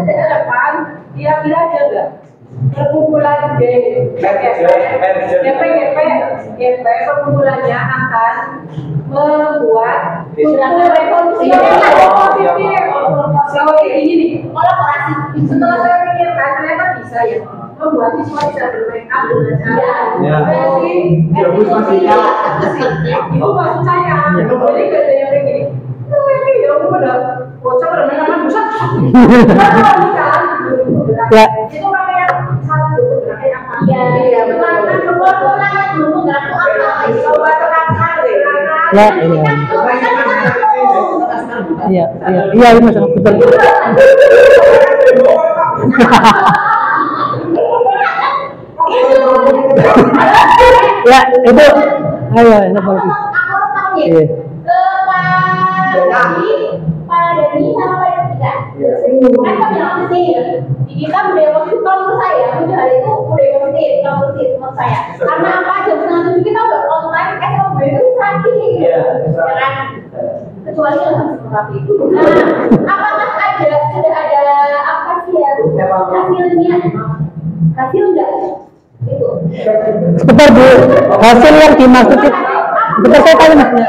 Kira-kira ada nggak? Perkumpulan GP perkumpulannya akan membuat revolusi ini nih kolaborasi. Setelah saya pikirkan ternyata bisa ya membuat siswa bisa bermain dengan cara itu maksud saya. Jadi gak ada yang kayak gini. Ya udah pada bocah bermain buset. Ya. Itu makanya salah dulu geraknya apa? Iya betul. Coba orang yang dulu gerak itu apa? Coba terangkan deh. Ya, iya, ini masalah betul. Ya, itu, ayo, ini apa lagi? Iya. Pada Dani sama pada kita, kan kami positif. Di kita budaya positif menurut saya, budaya itu budaya positif menurut saya. Karena apa? Jam 6:30 kita udah online, SOB itu sakit, ya kan? Kecuali yang harus terapi. Nah, apakah sudah ada apa sih ya hasilnya? Hasil enggak? Itu. Sebentar Bu, hasil yang dimaksud itu, betul saya tanya maksudnya.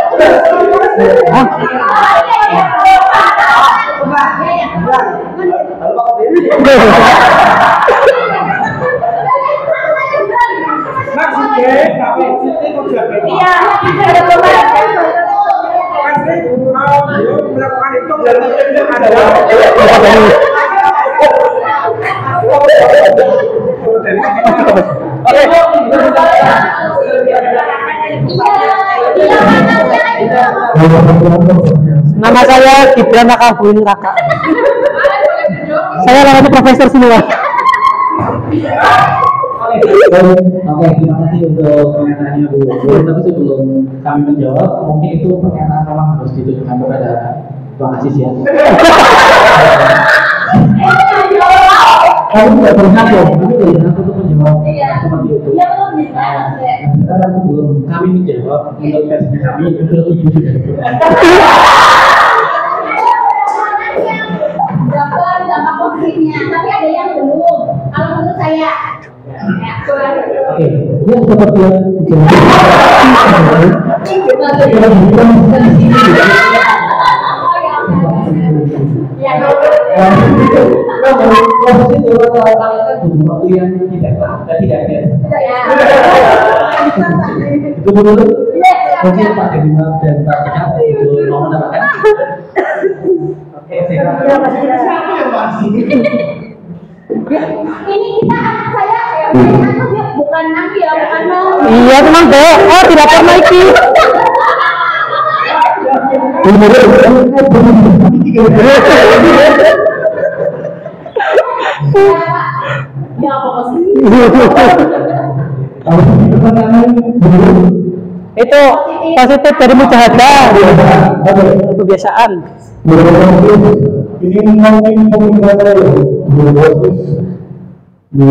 Nama saya Gibran Raka Buin Raka. Saya lawannya profesor semua. Oke, terima kasih untuk pernyataannya Bu. Tapi sebelum kami menjawab, mungkin itu pernyataan memang harus ditujukan kepada Bang Aziz ya. Aku nggak berhak loh, aku nggak berhak untuk menjawab seperti itu. Iya betul bisa. Sekarang sebelum kami menjawab, menurut versi kami itu ibu sudah. Dampak positifnya, tapi ada yang belum. Kalau menurut saya, Oke, ya seperti yang itu dulu. Mungkin Pak Denima dan Pak Tika itu mau menambahkan. Oke, ini kita anak saya, dia bukan nanti ya, bukan mau. Iya teman deh, oh tidak pernah iki. Ya apa sih? Itu positif dari mujahadah, kebiasaan. Ini mungkin pemikiran saya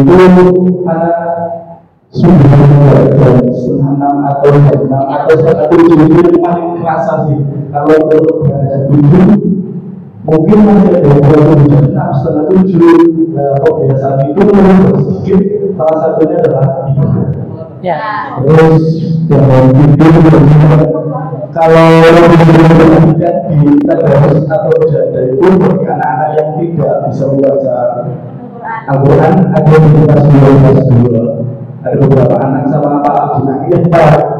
dulu anak sudah jam 6 atau jam 6 atau setengah 7 itu paling kerasa sih. Kalau untuk jam 7 mungkin masih ada jam 6 setengah 7. Kebiasaan itu sedikit, salah satunya adalah ibadah. Ya. Terus jangan tidur. Kalau tidak di tadarus atau janda itu bagi anak-anak yang tidak bisa membaca Al-Quran, ada yang kita sebelum ada beberapa anak sama Pak Abdul yang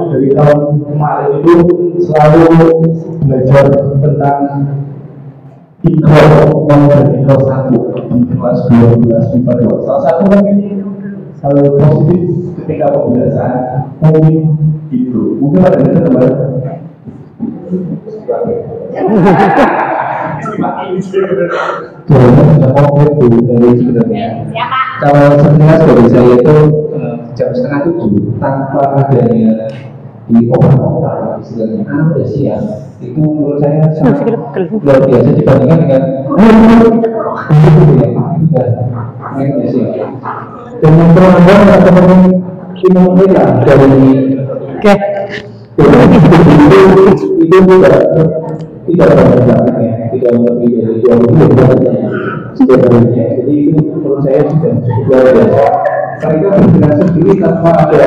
dari tahun kemarin itu selalu belajar tentang Iqra dan Iqra 1 di kelas 12 MIPA 2. Salah satu mungkin hal positif ketika pembelajaran mungkin itu mungkin ada yang teman. Kalau sebenarnya dari saya itu jam setengah 7 tanpa adanya di oper istilahnya udah siang itu menurut saya sangat luar biasa dibandingkan dengan udah siang. Dan yang terakhir teman-teman Imam Reda dari itu tidak banyak ya, tidak lebih dari 20 setiap harinya. Jadi itu menurut saya sudah cukup luar biasa. Mereka bergerak sendiri tanpa ada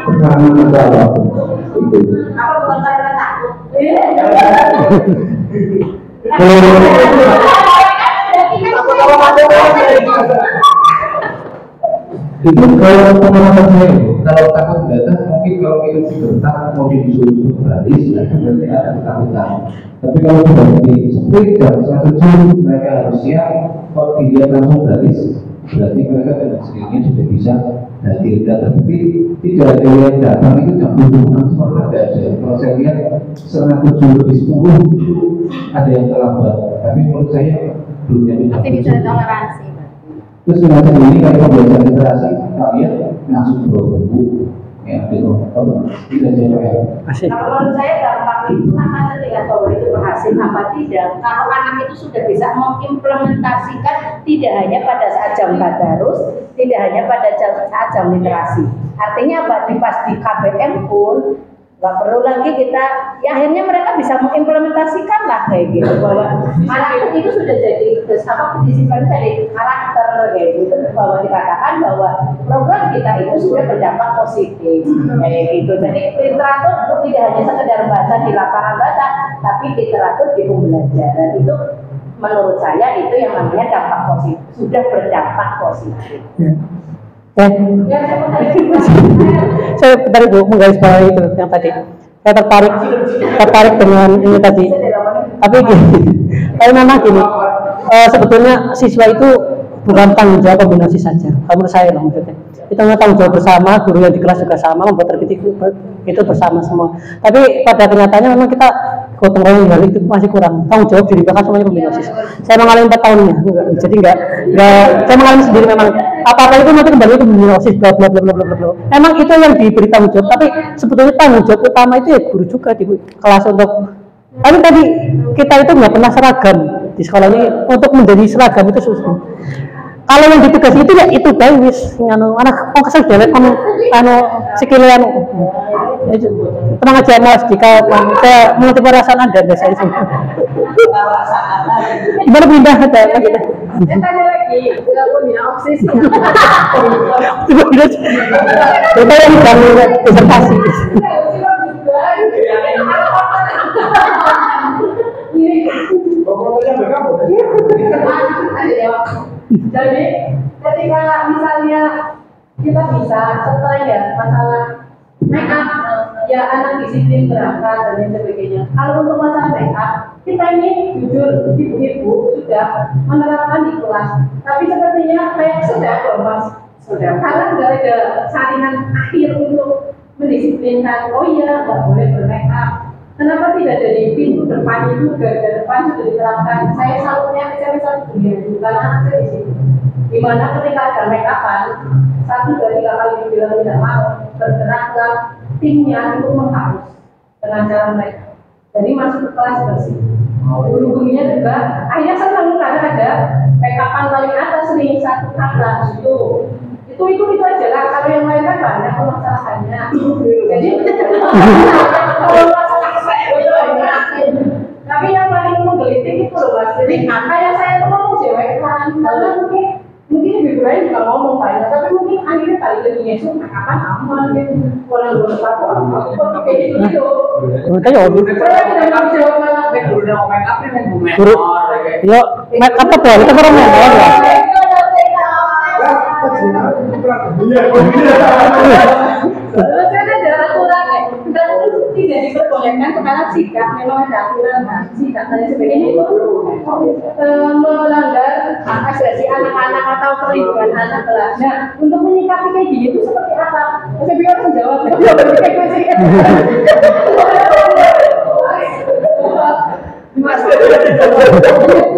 tekanan negara. Itu. Apa bukan karena takut? Itu kalau pengalaman saya kalau takut datang mungkin kalau itu dibentak mau disuruh baris berarti ada ketakutan. Tapi kalau sudah di split jam 1 mereka harus siap. Kalau dilihat langsung baris berarti mereka dengan sendirinya sudah bisa hadir. Tapi tidak ada yang datang itu jam 7 seperti ada. Kalau saya lihat setengah 7 lebih 10 ada yang terlambat. Tapi menurut saya belum jadi. Masih bisa toleransi. Terus dengan sendiri kalau pembelajaran literasi kalian langsung bawa buku ya gitu. Tidak saya. Kalau menurut saya dampak itu akan terlihat bahwa itu berhasil apa tidak. Kalau anak itu sudah bisa mengimplementasikan tidak hanya pada saat jam tadarus, tidak hanya pada saat jam literasi. Artinya apa? Pas di KBM pun nggak perlu lagi kita, ya akhirnya mereka bisa mengimplementasikan lah kayak gitu bahwa anak itu sudah jadi kedisiplinan jadi karakter kayak gitu bahwa dikatakan bahwa program kita itu sudah berdampak positif kayak gitu. Jadi literatur tidak hanya sekedar baca di lapangan baca, tapi literatur di pembelajaran itu menurut saya itu yang namanya dampak positif, sudah berdampak positif. Saya tadi Bu menggarisbawahi itu yang tadi. Saya tertarik dengan ini tadi. Tapi memang gini, sebetulnya siswa itu bukan tanggung jawab kombinasi saja. Menurut saya loh maksudnya. Kita tanggung jawab bersama, guru yang di kelas juga sama, membuat terdidik itu bersama semua. Tapi pada kenyataannya memang kita gotong royong itu masih kurang. Tanggung jawab diri bahkan semuanya kombinasi. Saya mengalami 4 tahunnya, jadi enggak saya mengalami sendiri memang apa-apa itu nanti kembali ke kombinasi bla bla bla bla bla. Memang itu yang diberi tanggung jawab, tapi sebetulnya tanggung jawab utama itu ya guru juga di kelas untuk Tapi tadi kita itu nggak pernah seragam di sekolah ini, untuk menjadi seragam itu susah. Kalau yang ditugas itu ya itu baik wis anak kok kesel dewek sikile tenang aja Mas, jika saya mengerti perasaan Anda biasa itu. Gimana pindah ada gitu. Tanya lagi, enggak punya obsesi. Kita yang bangun disertasi. Jadi ketika misalnya kita bisa setelah ya masalah make up ya anak disiplin berangkat dan lain sebagainya. Kalau untuk masalah make up kita ini jujur ibu-ibu sudah menerapkan di kelas, tapi sepertinya kayak sudah mas sudah karena nggak ada saringan akhir untuk mendisiplinkan. Oh iya nggak boleh bermake up. Kenapa tidak dari pintu depan itu garda depan sudah diterapkan? Saya salutnya saya dunia itu karena anak saya di sini. Dimana ketika ada make upan 1, 2, 3 kali dibilang tidak mau, bergeraklah timnya untuk menghapus dengan cara mereka. Jadi masuk ke kelas bersih. Guru-gurunya juga akhirnya senang karena ada make upan paling atas nih 1 kata itu aja lah. Kalau yang lain kan banyak permasalahannya. Jadi tapi yang paling menggelitik itu loh mas. Jadi kayak saya tuh ngomong cewek kan, karena mungkin ibu lain juga ngomong kayak, tapi mungkin akhirnya kali lagi ngesuk kapan aman gitu. Walau dua satu aku kayak gitu. Kayak Saya tidak bisa jawab malah. Udah make up nih main bumen. Yo, make up apa itu orang menor ya. Terus kan ada aturan dan tidak diperbolehkan sekarang sikap memang ada aturan kan sikap dan sebagainya itu melanggar hak asasi anak-anak atau perlindungan anak kelas. Nah untuk menyikapi kayak gini itu seperti apa? Saya bingung menjawab.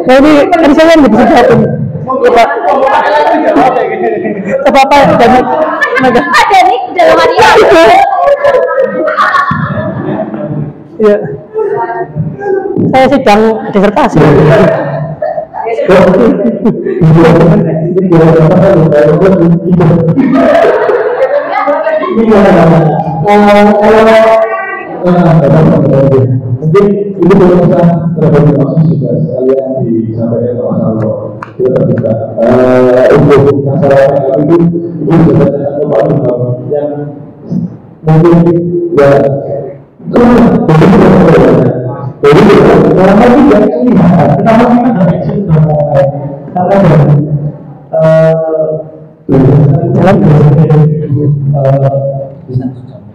Nah ini kan saya nggak bisa jawab ini. Apa jadi Ada nih dalam hati aku. ya saya sedang disertasi. Mungkin ini berusaha terhadap maksud juga sekalian disampaikan ke Mas Aldo. Kita terbuka untuk masalah itu sebenarnya yang mungkin ya jadi selama tidak lihat kenapa kita tidak action karena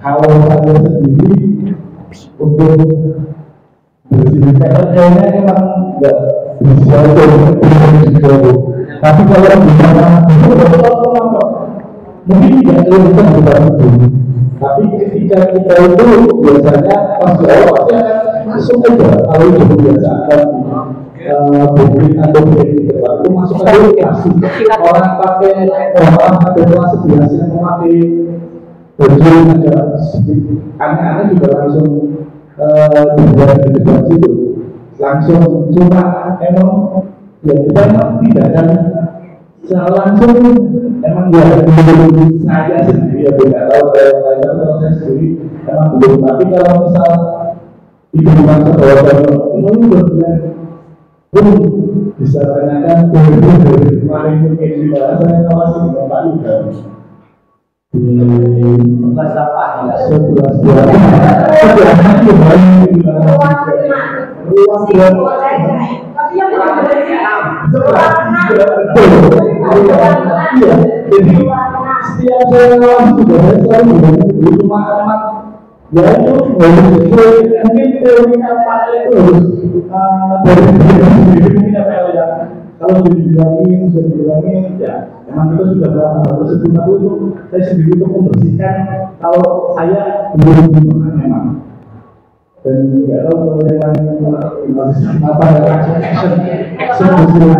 kalau saya sendiri untuk bersihin kayaknya memang nggak bisa jauh. Tapi kalau mungkin tidak kelihatan bukan itu. Tapi ketika kita itu biasanya pas di awal pasti akan masuk aja. Kalau itu kebiasaan publik atau publik itu masuk aja pasti. Orang pakai kelas biasa memakai baju agak sedikit aneh-aneh juga langsung dibuat di depan situ. Langsung cuma emang ya kita memang tidak akan secara langsung emang ya saya sendiri ya tidak tahu kalau saya sendiri emang belum. Tapi kalau misal itu bukan sebuah ini benar pun bisa tanyakan dari kemarin mungkin di bahasa yang masih di Pak Yuda di 11 apa ya 11 bulan jadi setiap saya ngawasi juga saya selalu di rumah amat ya itu mungkin teorinya panel itu harus dari sendiri mungkin apa ya kalau sudah dibilangin ya memang itu sudah berapa tersebut itu saya sendiri untuk membersihkan kalau saya belum pernah memang dan nggak tahu kalau yang lain apa action langsung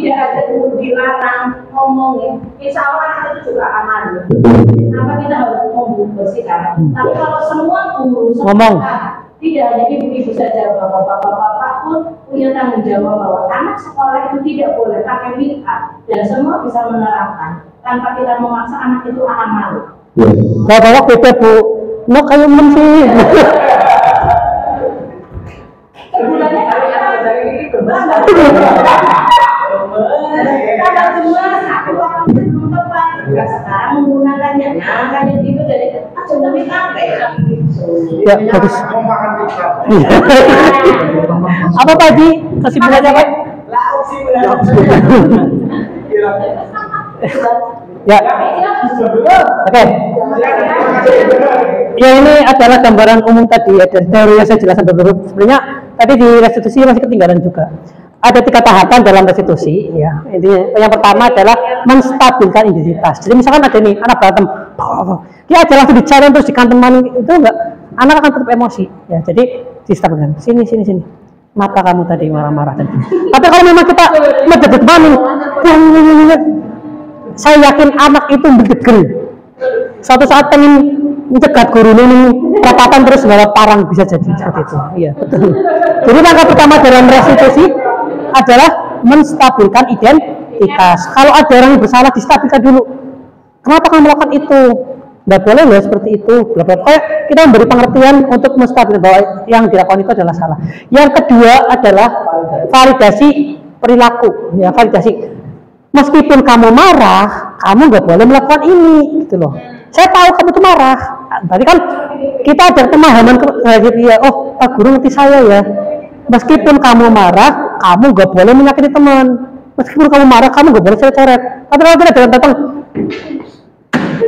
tidak ada dulu dilarang ngomongin, insya Allah anak itu juga akan malu. Kenapa kita harus membersihkan? Tapi kalau semua guru Ngomong. tidak hanya ibu-ibu saja, bapak-bapak pun punya tanggung jawab bahwa anak sekolah itu tidak boleh pakai make-up dan semua bisa menerapkan tanpa kita memaksa, anak itu akan malu. Bapak beda Bu, no kayu men sih. Sebulannya kalian belajar ini berbahasa. Kalau semua satu orang itu belum tepat, ya sekarang menggunakannya. Nah, kayak gitu jadi macam lebih capek. Ya, bagus. Apa tadi kesimpulannya Pak? Ya, oke. Ya, ini adalah gambaran umum tadi ya, dari teori yang saya jelaskan dulu. Sebenarnya tadi di restitusi masih ketinggalan juga. Ada 3 tahapan dalam restitusi ya. Ini yang pertama adalah menstabilkan identitas. Jadi misalkan ada nih anak berantem, dia aja langsung bicara terus dikanteman itu enggak, anak akan tetap emosi ya. Jadi distabilkan. Sini. Mata kamu tadi marah-marah tadi. Tapi kalau memang kita mendedet maning, saya yakin anak itu berdegel. Suatu saat pengen mencegat guru ini perapatan terus bawa parang, bisa jadi seperti itu. Iya, betul. Jadi langkah pertama dalam restitusi adalah menstabilkan identitas. Kalau ada orang yang bersalah, distabilkan dulu. Kenapa kamu melakukan itu? Tidak boleh loh seperti itu. Kita memberi pengertian untuk menstabilkan bahwa yang dilakukan itu adalah salah. Yang kedua adalah validasi perilaku. Ya, validasi. Meskipun kamu marah, kamu nggak boleh melakukan ini, gitu loh. Saya tahu kamu tuh marah. Berarti kan kita ada pemahaman gitu ya. Oh, Pak Guru ngerti saya ya. Meskipun kamu marah, kamu nggak boleh menyakiti teman. Meskipun kamu marah, kamu nggak boleh coret-coret. Tapi kalau kita datang,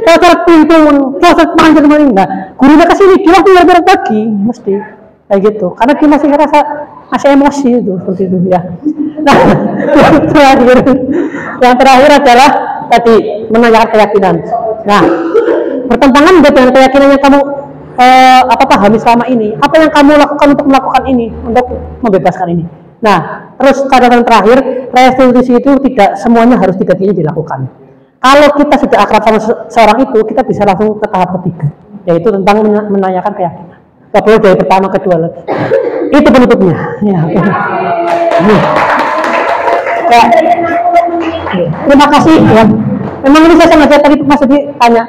coret pintu, coret panjang kemarin. Nah, gurunya kesini, dia langsung coret lagi, mesti kayak gitu. Karena dia masih ngerasa masih emosi itu, seperti itu ya. Nah, yang terakhir adalah tadi menanyakan keyakinan. Nah, bertentangan dengan keyakinan yang kamu pahami selama ini. Apa yang kamu lakukan untuk melakukan ini, untuk membebaskan ini. Nah, terus catatan terakhir, restitusi itu tidak semuanya harus 3-tiganya dilakukan. Kalau kita sudah akrab sama seorang itu, kita bisa langsung ke tahap ketiga, yaitu tentang menanyakan keyakinan. Gak boleh dari pertama kedua lagi. Itu penutupnya. Ya, okay. Ya. Terima kasih ya. Memang ini saya sengaja tadi Mas Edi tanya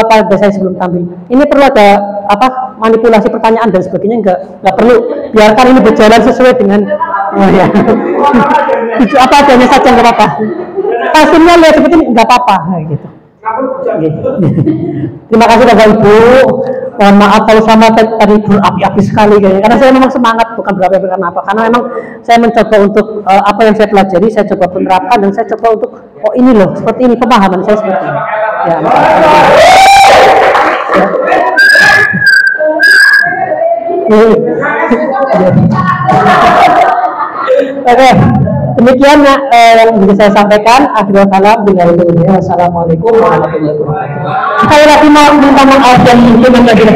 pada saya sebelum tampil. Ini perlu ada manipulasi pertanyaan dan sebagainya, nggak perlu. Biarkan ini berjalan sesuai dengan apa adanya saja, nggak apa-apa. Hasilnya lihat seperti ini nggak apa-apa gitu. Terima kasih Bapak Ibu. Mohon maaf kalau sama tadi berapi-api sekali kayaknya. Karena saya memang semangat, bukan berapi-api karena apa? Karena memang saya mencoba untuk apa yang saya pelajari, saya coba menerapkan dan saya coba untuk ini loh, seperti ini pemahaman saya seperti ini. Ya, Oke. Demikian yang bisa saya sampaikan. Akhirul kalam, wassalamualaikum warahmatullahi wabarakatuh. Sekali lagi mau minta maaf dan mungkin lagi.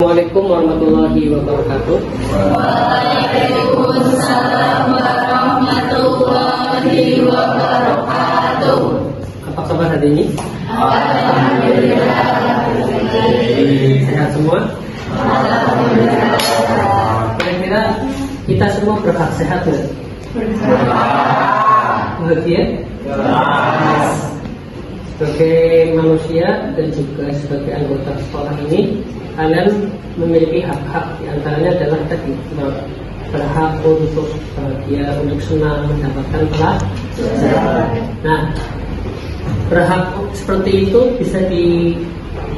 Assalamualaikum warahmatullahi wabarakatuh. Waalaikumsalam warahmatullahi wabarakatuh. Apa kabar hari ini? Alhamdulillah. Sehat semua? Alhamdulillah. Kira-kira kita semua berhak sehat nggak? Bahagia? Sebagai manusia dan juga sebagai anggota sekolah ini, kalian memiliki hak-hak, diantaranya adalah tadi berhak untuk bahagia, untuk senang, mendapatkan pelajaran. Nah, berhak seperti itu bisa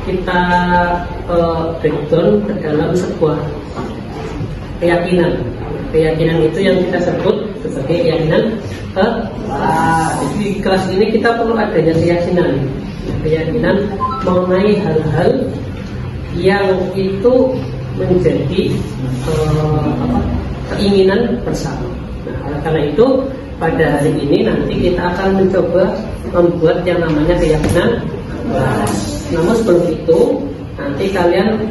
kita breakdown ke dalam sebuah keyakinan. Keyakinan itu yang kita sebut sebagai keyakinan jadi di kelas ini kita perlu adanya keyakinan mengenai hal-hal yang itu menjadi keinginan bersama. Nah, karena itu pada hari ini nanti kita akan mencoba membuat yang namanya keyakinan. Namun sebelum itu nanti kalian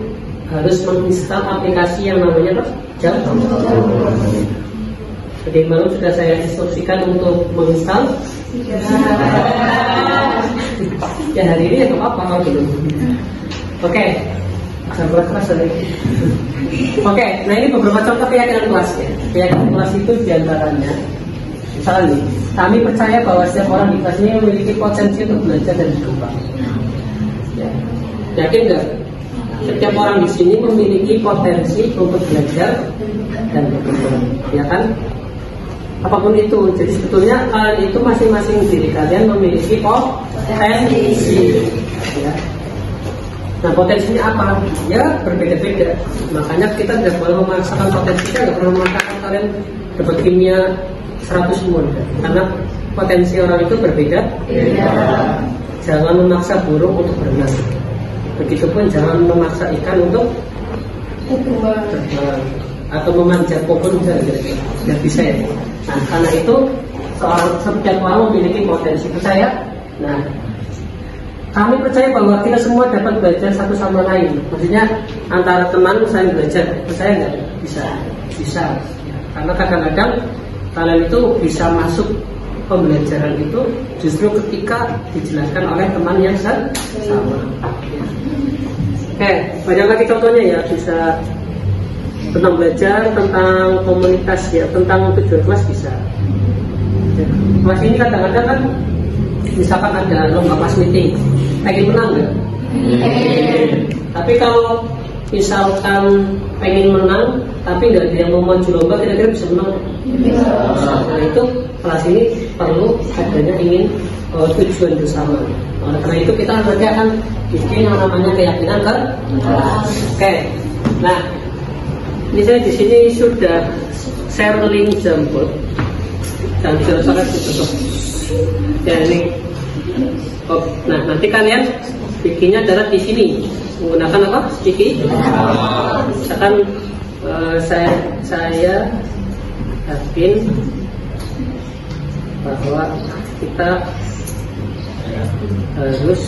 harus menginstal aplikasi yang namanya Jam. Jadi malam sudah saya instruksikan untuk menginstal. Ya hari ini ya nggak apa-apa kalau belum. Oke, sabar keras lagi. Oke, nah ini beberapa contoh keyakinan kelas ya. Keyakinan kelas itu diantaranya, misalnya nih, kami percaya bahwa setiap orang di kelas ini memiliki potensi untuk belajar dan berkembang. Ya. Yakin nggak? Setiap orang di sini memiliki potensi untuk belajar dan berkembang, ya kan? Apapun itu, jadi sebetulnya kalian itu masing-masing diri kalian memiliki potensi. Ya. Nah potensinya apa? Ya berbeda-beda. Makanya kita tidak boleh memaksakan potensi, kita tidak boleh memaksakan kalian dapat kimia 100 semua, karena potensi orang itu berbeda. Jangan memaksa burung untuk berenang. Begitupun jangan memaksa ikan untuk terbang atau memanjat pohon misalnya, tidak bisa ya. Nah karena itu setiap orang memiliki potensi, percaya. Nah kami percaya bahwa kita semua dapat belajar satu sama lain. Maksudnya antara teman saling belajar, percaya nggak? Bisa. Karena kadang-kadang kalian itu bisa masuk pembelajaran itu justru ketika dijelaskan oleh teman yang sama. Oke, banyak lagi contohnya ya, bisa tentang belajar, tentang komunitas ya, tentang tujuan kelas bisa. Kelas ini kadang-kadang kan misalkan ada lomba kelas meeting, pengen menang nggak? Tapi kalau misalkan pengen menang tapi nggak ada yang mau maju lomba, kira-kira bisa menang? Nah itu kelas ini perlu adanya ingin tujuan bersama. Oleh karena itu kita nanti akan bikin yang namanya keyakinan kan? Oke. Nah, ini saya di sini sudah share link Jamboard dan silakan ditutup. Ya ini. Oh, nah nanti kalian bikinnya adalah di sini menggunakan apa? Sticky. Misalkan saya yakin bahwa kita harus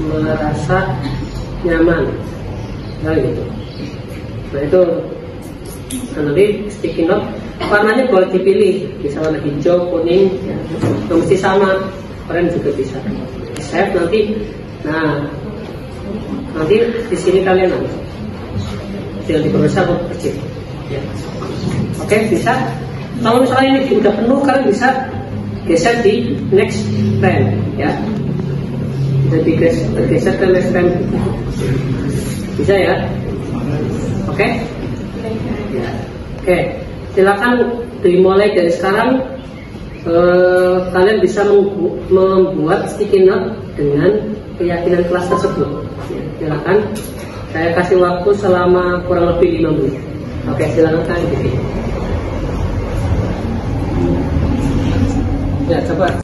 merasa nyaman, nah gitu. Nah itu nanti sticky note warnanya boleh dipilih, bisa warna hijau, kuning, ya. Mesti sama, kalian juga bisa save nanti. Nah nanti di sini kalian nanti tinggal diperbesar atau kecil, ya. Oke, bisa. Kalau misalnya ini udah penuh, kalian bisa geser di next frame, ya. Jadi bergeser ke next frame, bisa ya. Oke. Ya. Oke, silakan dimulai dari sekarang. Kalian bisa membuat sticky note dengan keyakinan kelas tersebut. Ya, silakan. Saya kasih waktu selama kurang lebih 5 menit. Oke, silakan kalian bikin. Ya, coba.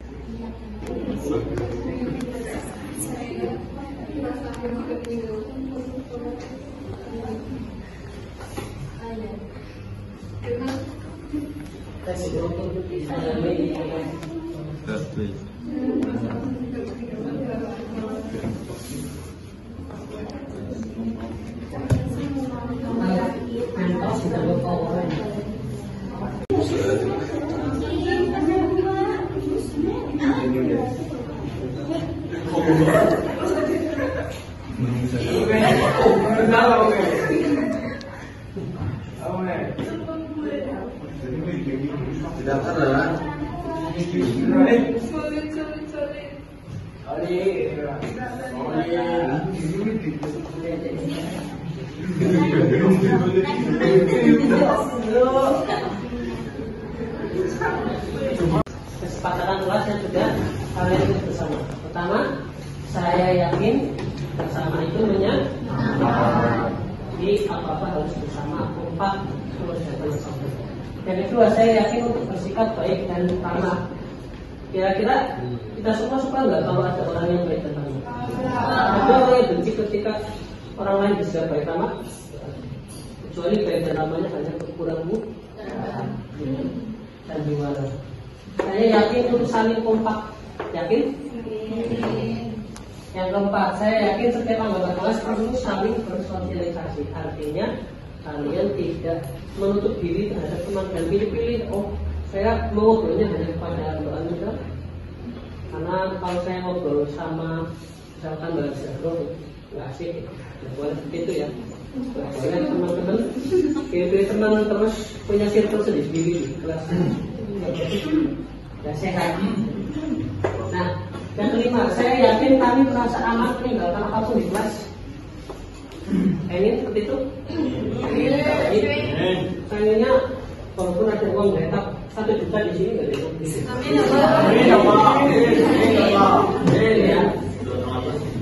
Kesepakatan kelas yang sudah kalian ikut bersama. Pertama, saya yakin bersama itu jadi apa-apa harus bersama, kompak, harus bersama. Yang kedua, saya yakin untuk bersikap baik dan ramah. Kira-kira kita semua suka nggak kalau ada orang yang baik dan ramah? Ada orang yang benci ketika orang lain bisa baik ramah, kecuali baik dan ramahnya hanya kekuranganmu dan diwara. Saya yakin untuk saling kompak. Yakin? Yang keempat, saya yakin setiap anggota kelas perlu saling bersosialisasi. Artinya kalian tidak menutup diri terhadap teman dan pilih-pilih. Oh, saya mau ngobrolnya hanya kepada Anda. Karena kalau saya ngobrol sama misalkan Mbak Zahro, nggak asik, nggak boleh seperti itu ya. Boleh teman-teman, pilih teman terus punya circle sendiri di kelas. Dan sehat. Nah, yang kelima, saya yakin kami merasa aman meninggalkan apapun di kelas. Ini seperti itu. Pengennya walaupun ada uang tetap 1 juta di sini nggak ada. Ya.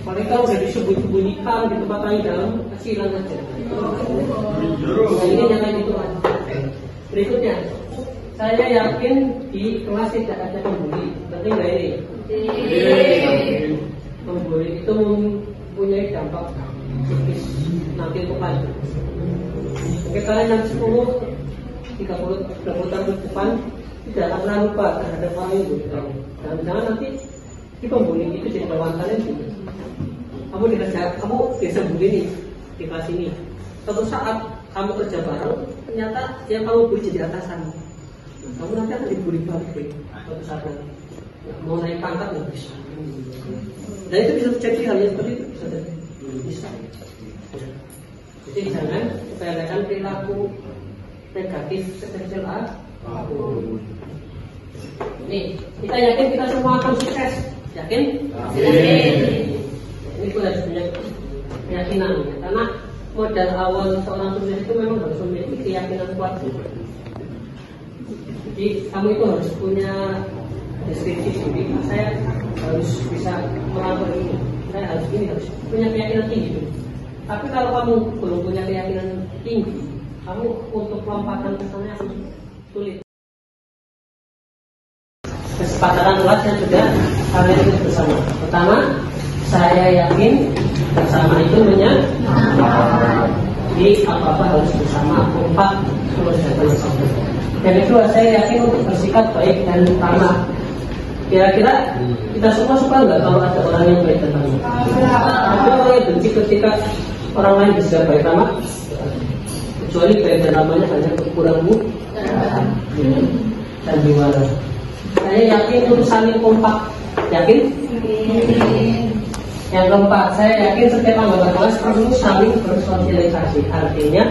Kalau kita udah disembunyikan di tempat lain dalam, kasihan aja. Ini jangan gitu. Berikutnya, saya yakin di kelas tidak ada pembuli. Penting nggak ini? Pembuli itu mempunyai dampak psikis nanti ke depan. Oke, kalian yang 10, 30 tahun ke depan tidak akan pernah lupa terhadap hal itu. Dan jangan nanti di pembuli itu jadi lawan kalian juga. Kamu disembunyi nih di kelas ini. Suatu saat kamu kerja bareng, ternyata yang kamu beri jadi atasan. Kamu nanti akan dibully balik suatu saat nanti. Mau naik pangkat nggak bisa. Dan itu bisa terjadi hal yang seperti itu bisa. Jadi jangan sepelekan perilaku negatif sekecil apapun. Nih, kita yakin kita semua akan sukses. Yakin? Ini pun harus punya keyakinan, karena modal awal seorang sukses itu memang harus memiliki keyakinan kuat. Jadi kamu itu harus punya deskripsi sendiri. Saya harus bisa melakukan ini. Saya harus ini, harus punya keyakinan tinggi. Tapi kalau kamu belum punya keyakinan tinggi, kamu untuk lompatan ke sana akan sulit. Kesepakatan kelas yang sudah kalian ikut bersama. Pertama, saya yakin bersama itu jadi apa-apa harus bersama, kompak, terus bersama. Yang kedua, saya yakin untuk bersikap baik dan ramah. Kira-kira kita semua suka nggak kalau ada orang yang baik dan ramah? Ada orang yang benci ketika orang lain bisa baik ramah, kecuali baik dan ramahnya hanya kekuranganmu dan diwara. Saya yakin untuk saling kompak. Yakin? Yang keempat, saya yakin setiap anggota kelas perlu saling bersosialisasi. Artinya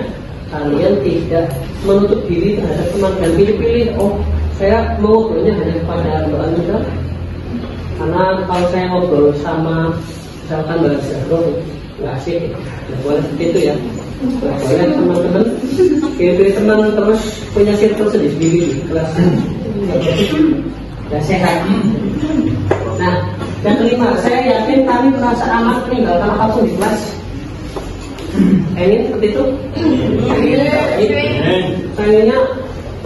kalian tidak menutup diri terhadap teman dan pilih-pilih. Oh, saya mau ngobrolnya hanya kepada Anda. Karena kalau saya ngobrol sama misalkan Mbak Zahro, nggak asik, nggak boleh seperti itu ya. Boleh teman-teman, pilih teman terus punya circle sendiri di kelas. Dan sehat. Nah, yang kelima, saya yakin kami merasa aman meninggalkan apapun di kelas. Ini seperti itu. Pengennya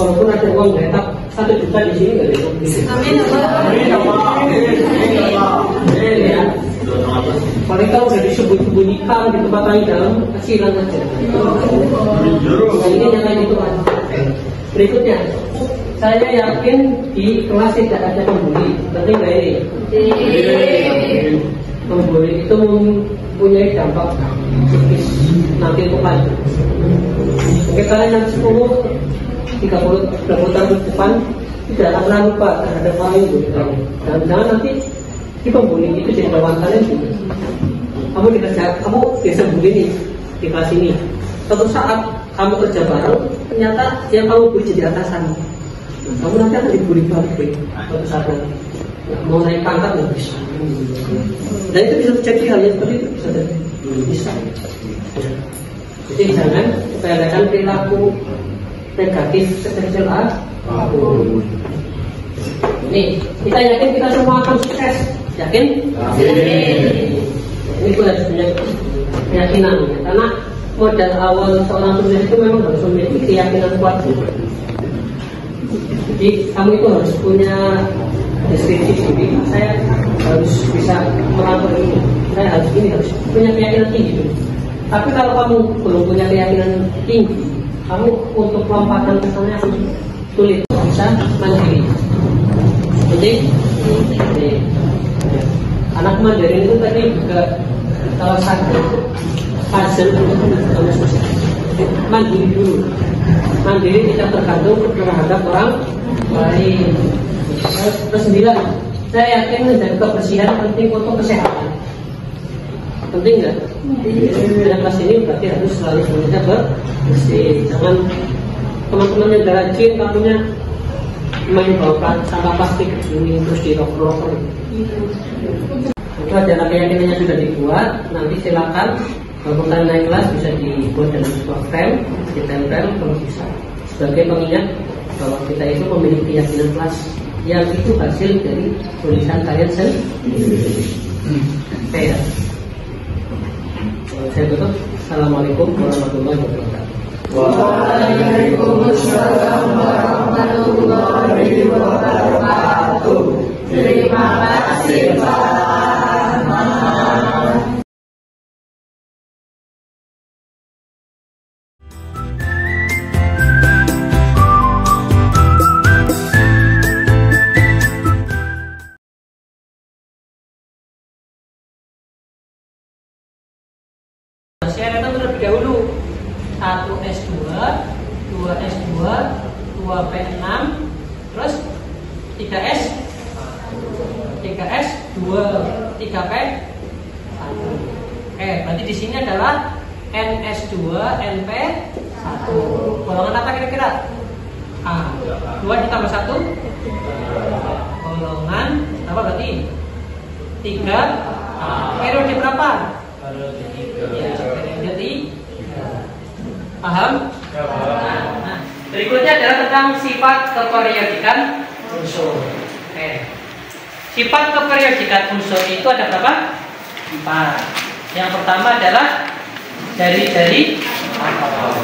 walaupun ada uang tetap 1 juta di sini nggak ada. Ya. Kalau kita udah disembunyikan di tempat lain dalam, kasihan aja. Ini jangan gitu. Berikutnya, saya yakin di kelas tidak ada pembuli. Penting nggak ini? Pembuli itu mempunyai dampak psikis nanti ke depan. Oke, kalian yang 10, 30 tahun ke depan tidak akan pernah lupa terhadap hal itu. Dan jangan nanti di pembuli itu jadi lawan kalian juga. Kamu disembunyi nih di kelas ini. Suatu saat kamu kerja bareng, ternyata yang kamu beri jadi atasan. Kamu nanti akan dibully balik suatu saat nanti. Mau naik pangkat nggak bisa. Dan itu bisa terjadi hal yang seperti itu bisa. Jadi jangan sepelekan perilaku negatif sekecil apapun. Nih, kita yakin kita semua akan sukses. Yakin? Ini pun harus punya keyakinan, karena modal awal seorang sukses itu memang harus memiliki keyakinan kuat. Jadi kamu itu harus punya deskripsi sendiri. Saya harus bisa melakukan ini. Saya harus ini, harus punya keyakinan tinggi. Tapi kalau kamu belum punya keyakinan tinggi, kamu untuk lompatan ke sana akan sulit. Bisa mandiri. Jadi Anak mandiri itu tadi juga salah satu puzzle untuk kamu sukses. Mandiri dulu. Mandiri tidak tergantung terhadap orang lain. Terus 9, saya yakin menjaga kebersihan penting untuk kesehatan. Penting nggak? Dalam kelas ini berarti harus selalu menjaga bersih. Jangan teman-teman yang rajin kamunya main bawa sampah plastik ini terus di rocker. Itu adalah keyakinannya sudah dibuat. Nanti silakan kalau kalian naik kelas bisa dibuat dalam sebuah frame, ditempel kalau bisa. Sebagai pengingat bahwa kita itu memiliki keyakinan kelas yang itu hasil dari tulisan kalian sendiri. Oke ya. Saya tutup. Assalamualaikum warahmatullahi wabarakatuh. Waalaikumsalam warahmatullahi wabarakatuh. Terima kasih Pak. Saya datang terlebih dahulu 1 S2, 2 S2, 2 P6, terus 3S, 3S, 2, 3P, 1. Oke, berarti di sini adalah NS2, NP, 1. Golongan apa kira-kira? A. 2 ditambah 1. Golongan apa berarti? 3. Periode berapa? Periode 3. Paham? Nah, berikutnya adalah tentang sifat keperiodikan unsur. Oke. Sifat keperiodikan unsur itu ada berapa? 4. Yang pertama adalah dari atom.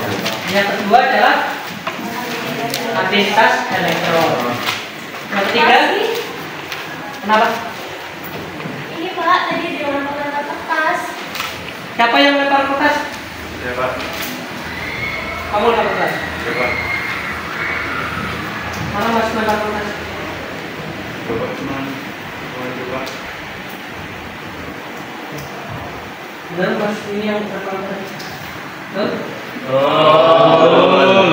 Yang kedua adalah aktivitas elektron. Yang ketiga, kenapa? Ini Pak, tadi dia lempar kertas. Siapa yang lempar kertas? Ya Pak. Kamu lempar kertas? Ya Pak. Mana Mas lempar kertas? Bapak cuma coba. Benar Mas, ini yang lempar kertas. Betul? Oh.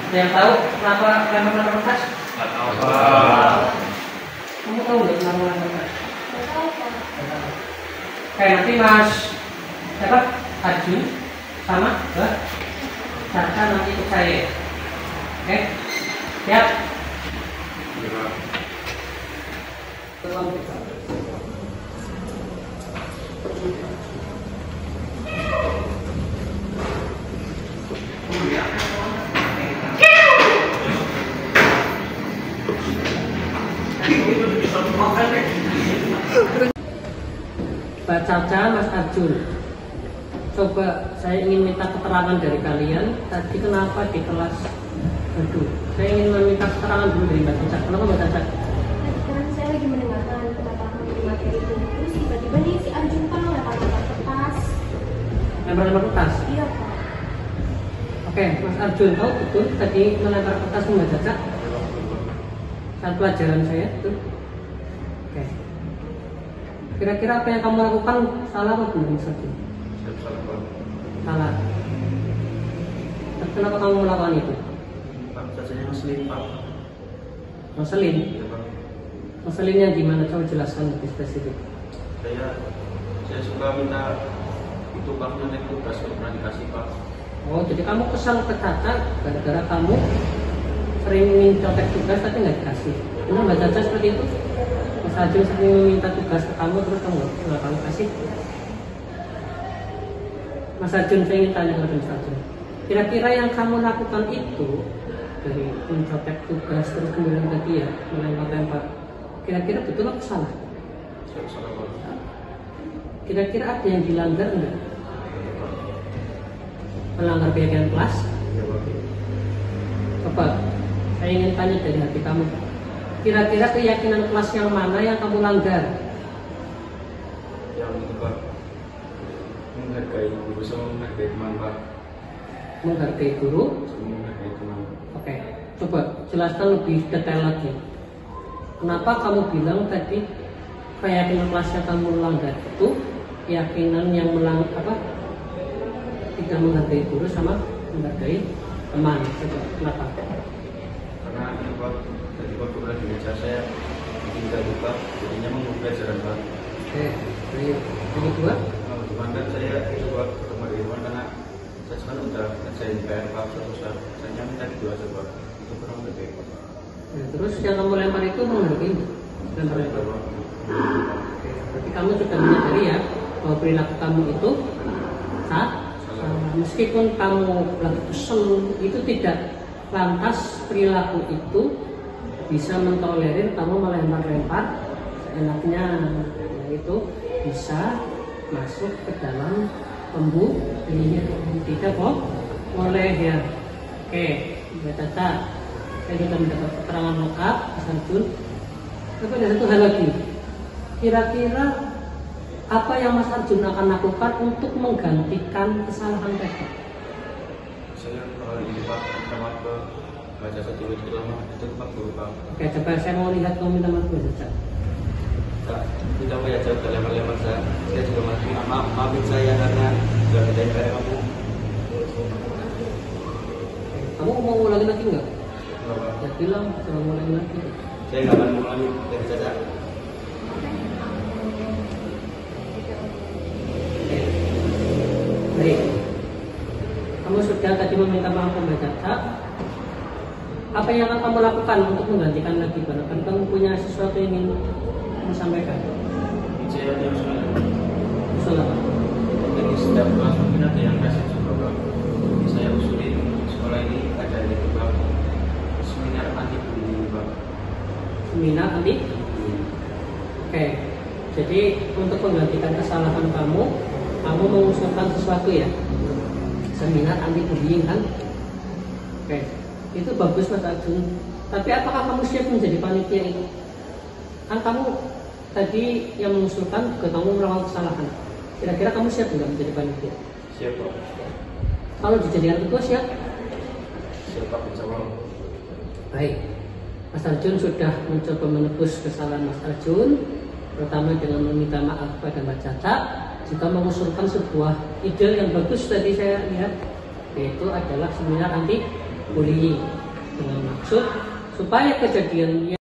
Yang tahu kenapa lempar kertas? Nggak tahu Pak. Kamu tahu nggak kenapa lempar kertas? Oke, nanti Mas siapa? Arjun sama Mbak Caca nanti ikut saya. Oke, siap? Mbak Caca, Mas Arjun, coba saya ingin minta keterangan dari kalian. Tadi kenapa di kelas? Aduh, saya ingin meminta keterangan dulu dari Mbak Caca. Kenapa Mbak Caca? Kan saya lagi mendengarkan kata-kata di materi itu, terus tiba-tiba nih si Arjun kan lempar kertas. Lempar kertas? Iya Pak. Oke, Mas Arjun tahu betul tadi melempar kertas Mbak Caca? Saat pelajaran saya itu. Oke. Kira-kira apa yang kamu lakukan salah apa benar Mas Arjun? Salah. Kenapa kamu melakukan itu? Pak, cacanya ngeselin Pak. Ngeselin? Iya Pak. Ngeselinnya gimana? Coba jelaskan lebih spesifik. Saya suka minta itu Pak, nanti tugas pernah dikasih Pak. Oh, jadi kamu kesal ke Caca gara-gara kamu sering minta tugas tapi nggak dikasih. Benar Mbak Caca seperti itu? Mas Arjun sering minta tugas ke kamu terus kamu nggak kamu kasih? Mas Arjun, saya ingin tanya kepada Mas Arjun, kira-kira yang kamu lakukan itu dari mencoret tugas terus kemudian tadi ya melempar-lempar, kira-kira betul atau salah? Salah Pak. Kira-kira ada yang dilanggar enggak? Melanggar keyakinan kelas? Iya Pak. Coba saya ingin tanya dari hati kamu, kira-kira keyakinan kelas yang mana yang kamu langgar? Yang itu Pak, menghargai guru sama menghargai teman Pak. Menghargai guru? Sama menghargai teman. Oke, coba jelaskan lebih detail lagi. Kenapa kamu bilang tadi keyakinan kelasnya kamu langgar itu keyakinan yang tidak menghargai guru sama menghargai teman. Kenapa? Karena dari waktu lagi belajar saya tidak lupa, jadinya mengubah jalan baru. Oke, yang kedua? Kemarin saya coba ketemu Irwan karena saya sekarang udah ngerjain PR susah. Saya minta dua coba, itu kurang lebih. Ya, terus yang kamu lempar itu menghargai lempar. Berarti kamu sudah menyadari ya bahwa perilaku kamu itu salah. Meskipun kamu lagi kesel, itu tidak lantas perilaku itu bisa mentolerir kamu melempar-lempar seenaknya, yaitu bisa masuk ke dalam pembuktian. Tidak kok boleh ya. Oke, Mbak Caca, saya sudah mendapat keterangan lengkap, Mas Arjun. Tapi ada satu hal lagi, kira-kira apa yang Mas Arjun akan lakukan untuk menggantikan kesalahan mereka? Saya ini Pak, minta maaf ke baca satu itu lama itu Pak Guru Pak. Oke, coba saya mau lihat kamu minta maaf Mbak Caca. Kak, tidak apa ya jauh ke level-level saya juga masih maafin saya karena sudah bedain kayak kamu. Kamu mau ulangi lagi nggak? Enggak. Ya bilang, jangan ulangi lagi. Saya nggak akan mengulangi dari Caca. Baik, kamu sudah tadi meminta maaf ke Mbak Caca. Apa yang akan kamu lakukan untuk menggantikan lagi? Barangkali kamu punya sesuatu yang ingin sampaikan. Saya yang Usul apa? Jadi setiap kelas mungkin ada yang kasih juga Pak. Saya usulin sekolah ini ada itu Pak, seminar anti bullying Pak. Seminar anti? Oke, jadi untuk menggantikan kesalahan kamu mengusulkan sesuatu ya, seminar anti bullying kan? Oke, itu bagus Mas Arjun. Tapi apakah kamu siap menjadi panitia itu? Kan kamu tadi yang mengusulkan juga kamu melakukan kesalahan. Kira-kira kamu siap nggak menjadi panitia? Siap Pak. Kalau dijadikan ketua siap? Siap Pak, insya-Allah. Baik, Mas Arjun sudah mencoba menebus kesalahan Mas Arjun, terutama dengan meminta maaf pada Mbak Caca, juga mengusulkan sebuah ide yang bagus tadi saya lihat, yaitu adalah seminar anti bullying dengan maksud supaya kejadiannya